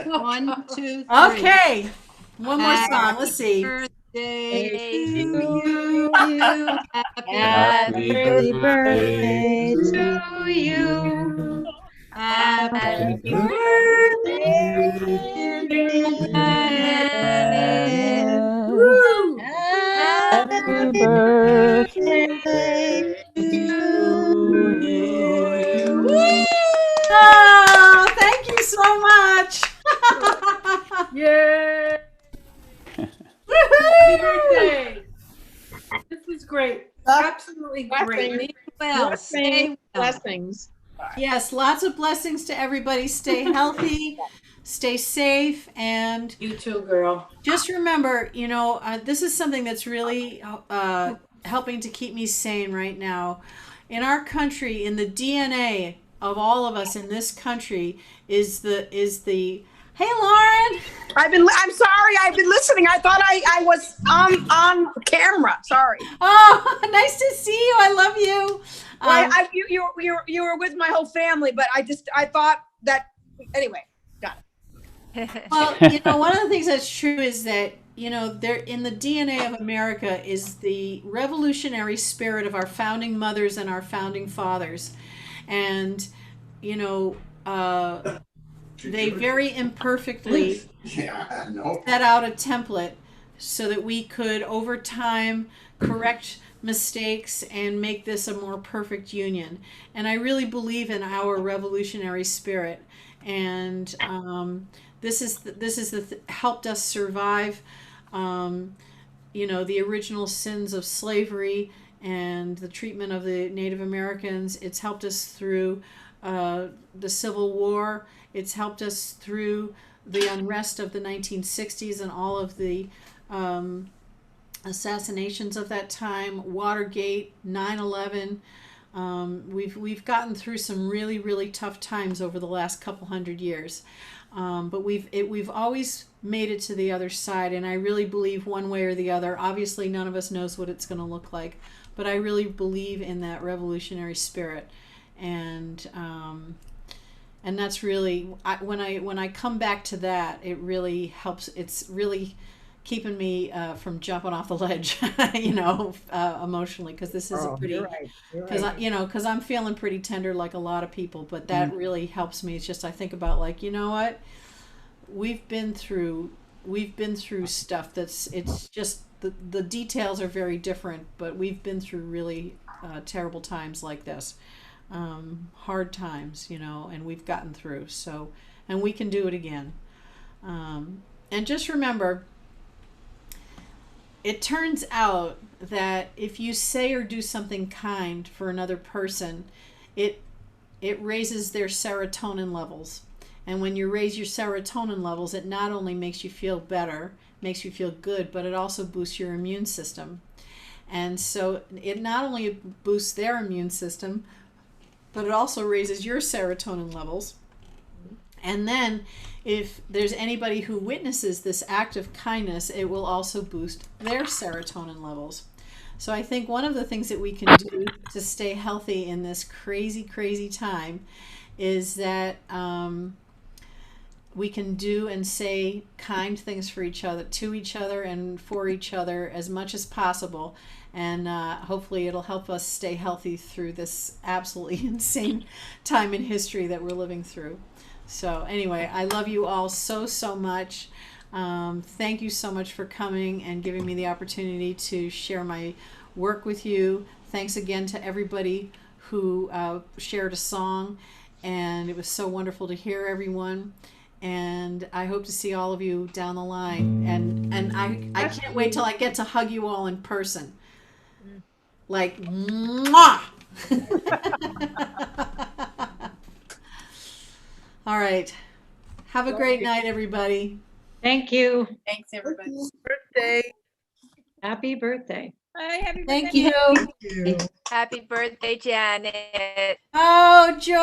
1, 2, 3. Okay. One more song. Let's see. Birthday to you. Happy birthday to you. Happy birthday. Happy birthday to you. Oh, thank you so much. Yay! Woohoo! Birthday. This was great. Absolutely great. Well, stay well. Blessings. Yes, lots of blessings to everybody. Stay healthy, stay safe, and You too, girl. just remember, this is something that's really helping to keep me sane right now. In our country, in the DNA of all of us in this country, is the hey, Lauren. I'm sorry. I've been listening. I thought I was on camera. Sorry. Oh, nice to see you. I love you. Well, you were with my whole family, but I thought that anyway. Got it. Well, one of the things that's true is that, there in the DNA of America is the revolutionary spirit of our founding mothers and our founding fathers. And, they very imperfectly Yeah, no. set out a template so that we could over time correct mistakes and make this a more perfect union. And I really believe in our revolutionary spirit. And this is helped us survive, the original sins of slavery and the treatment of the Native Americans. It's helped us through the Civil War. It's helped us through the unrest of the 1960s and all of the assassinations of that time, Watergate, 9/11. We've gotten through some really, really tough times over the last couple hundred years, but we've always made it to the other side. And I really believe one way or the other. Obviously, none of us knows what it's going to look like, but I really believe in that revolutionary spirit, and that's really when I come back to that, it really helps. It's really keeping me from jumping off the ledge, emotionally, because this is a pretty, You're right. because I'm feeling pretty tender like a lot of people, but that really helps me. It's just I think about like, you know what, we've been through stuff it's just the details are very different, but we've been through really terrible times like this, hard times, and we've gotten through. So, and we can do it again. And just remember, it turns out that if you say or do something kind for another person, it raises their serotonin levels. And when you raise your serotonin levels, it not only makes you feel better, makes you feel good, but it also boosts your immune system. And so it not only boosts their immune system, but it also raises your serotonin levels. And then if there's anybody who witnesses this act of kindness, it will also boost their serotonin levels. So I think one of the things that we can do to stay healthy in this crazy, crazy time is that we can do and say kind things for each other, to each other, and for each other as much as possible. And hopefully it'll help us stay healthy through this absolutely insane time in history that we're living through. So anyway, I love you all so, so much. Thank you so much for coming and giving me the opportunity to share my work with you. Thanks again to everybody who shared a song, and it was so wonderful to hear everyone. And I hope to see all of you down the line. And I can't wait till I get to hug you all in person. Like, mwah! All right. Have a great night, everybody. Thank you. Thanks, everybody. Birthday. Happy birthday. Hi, happy Thank birthday. you. Happy birthday, Janet. Oh, Joy.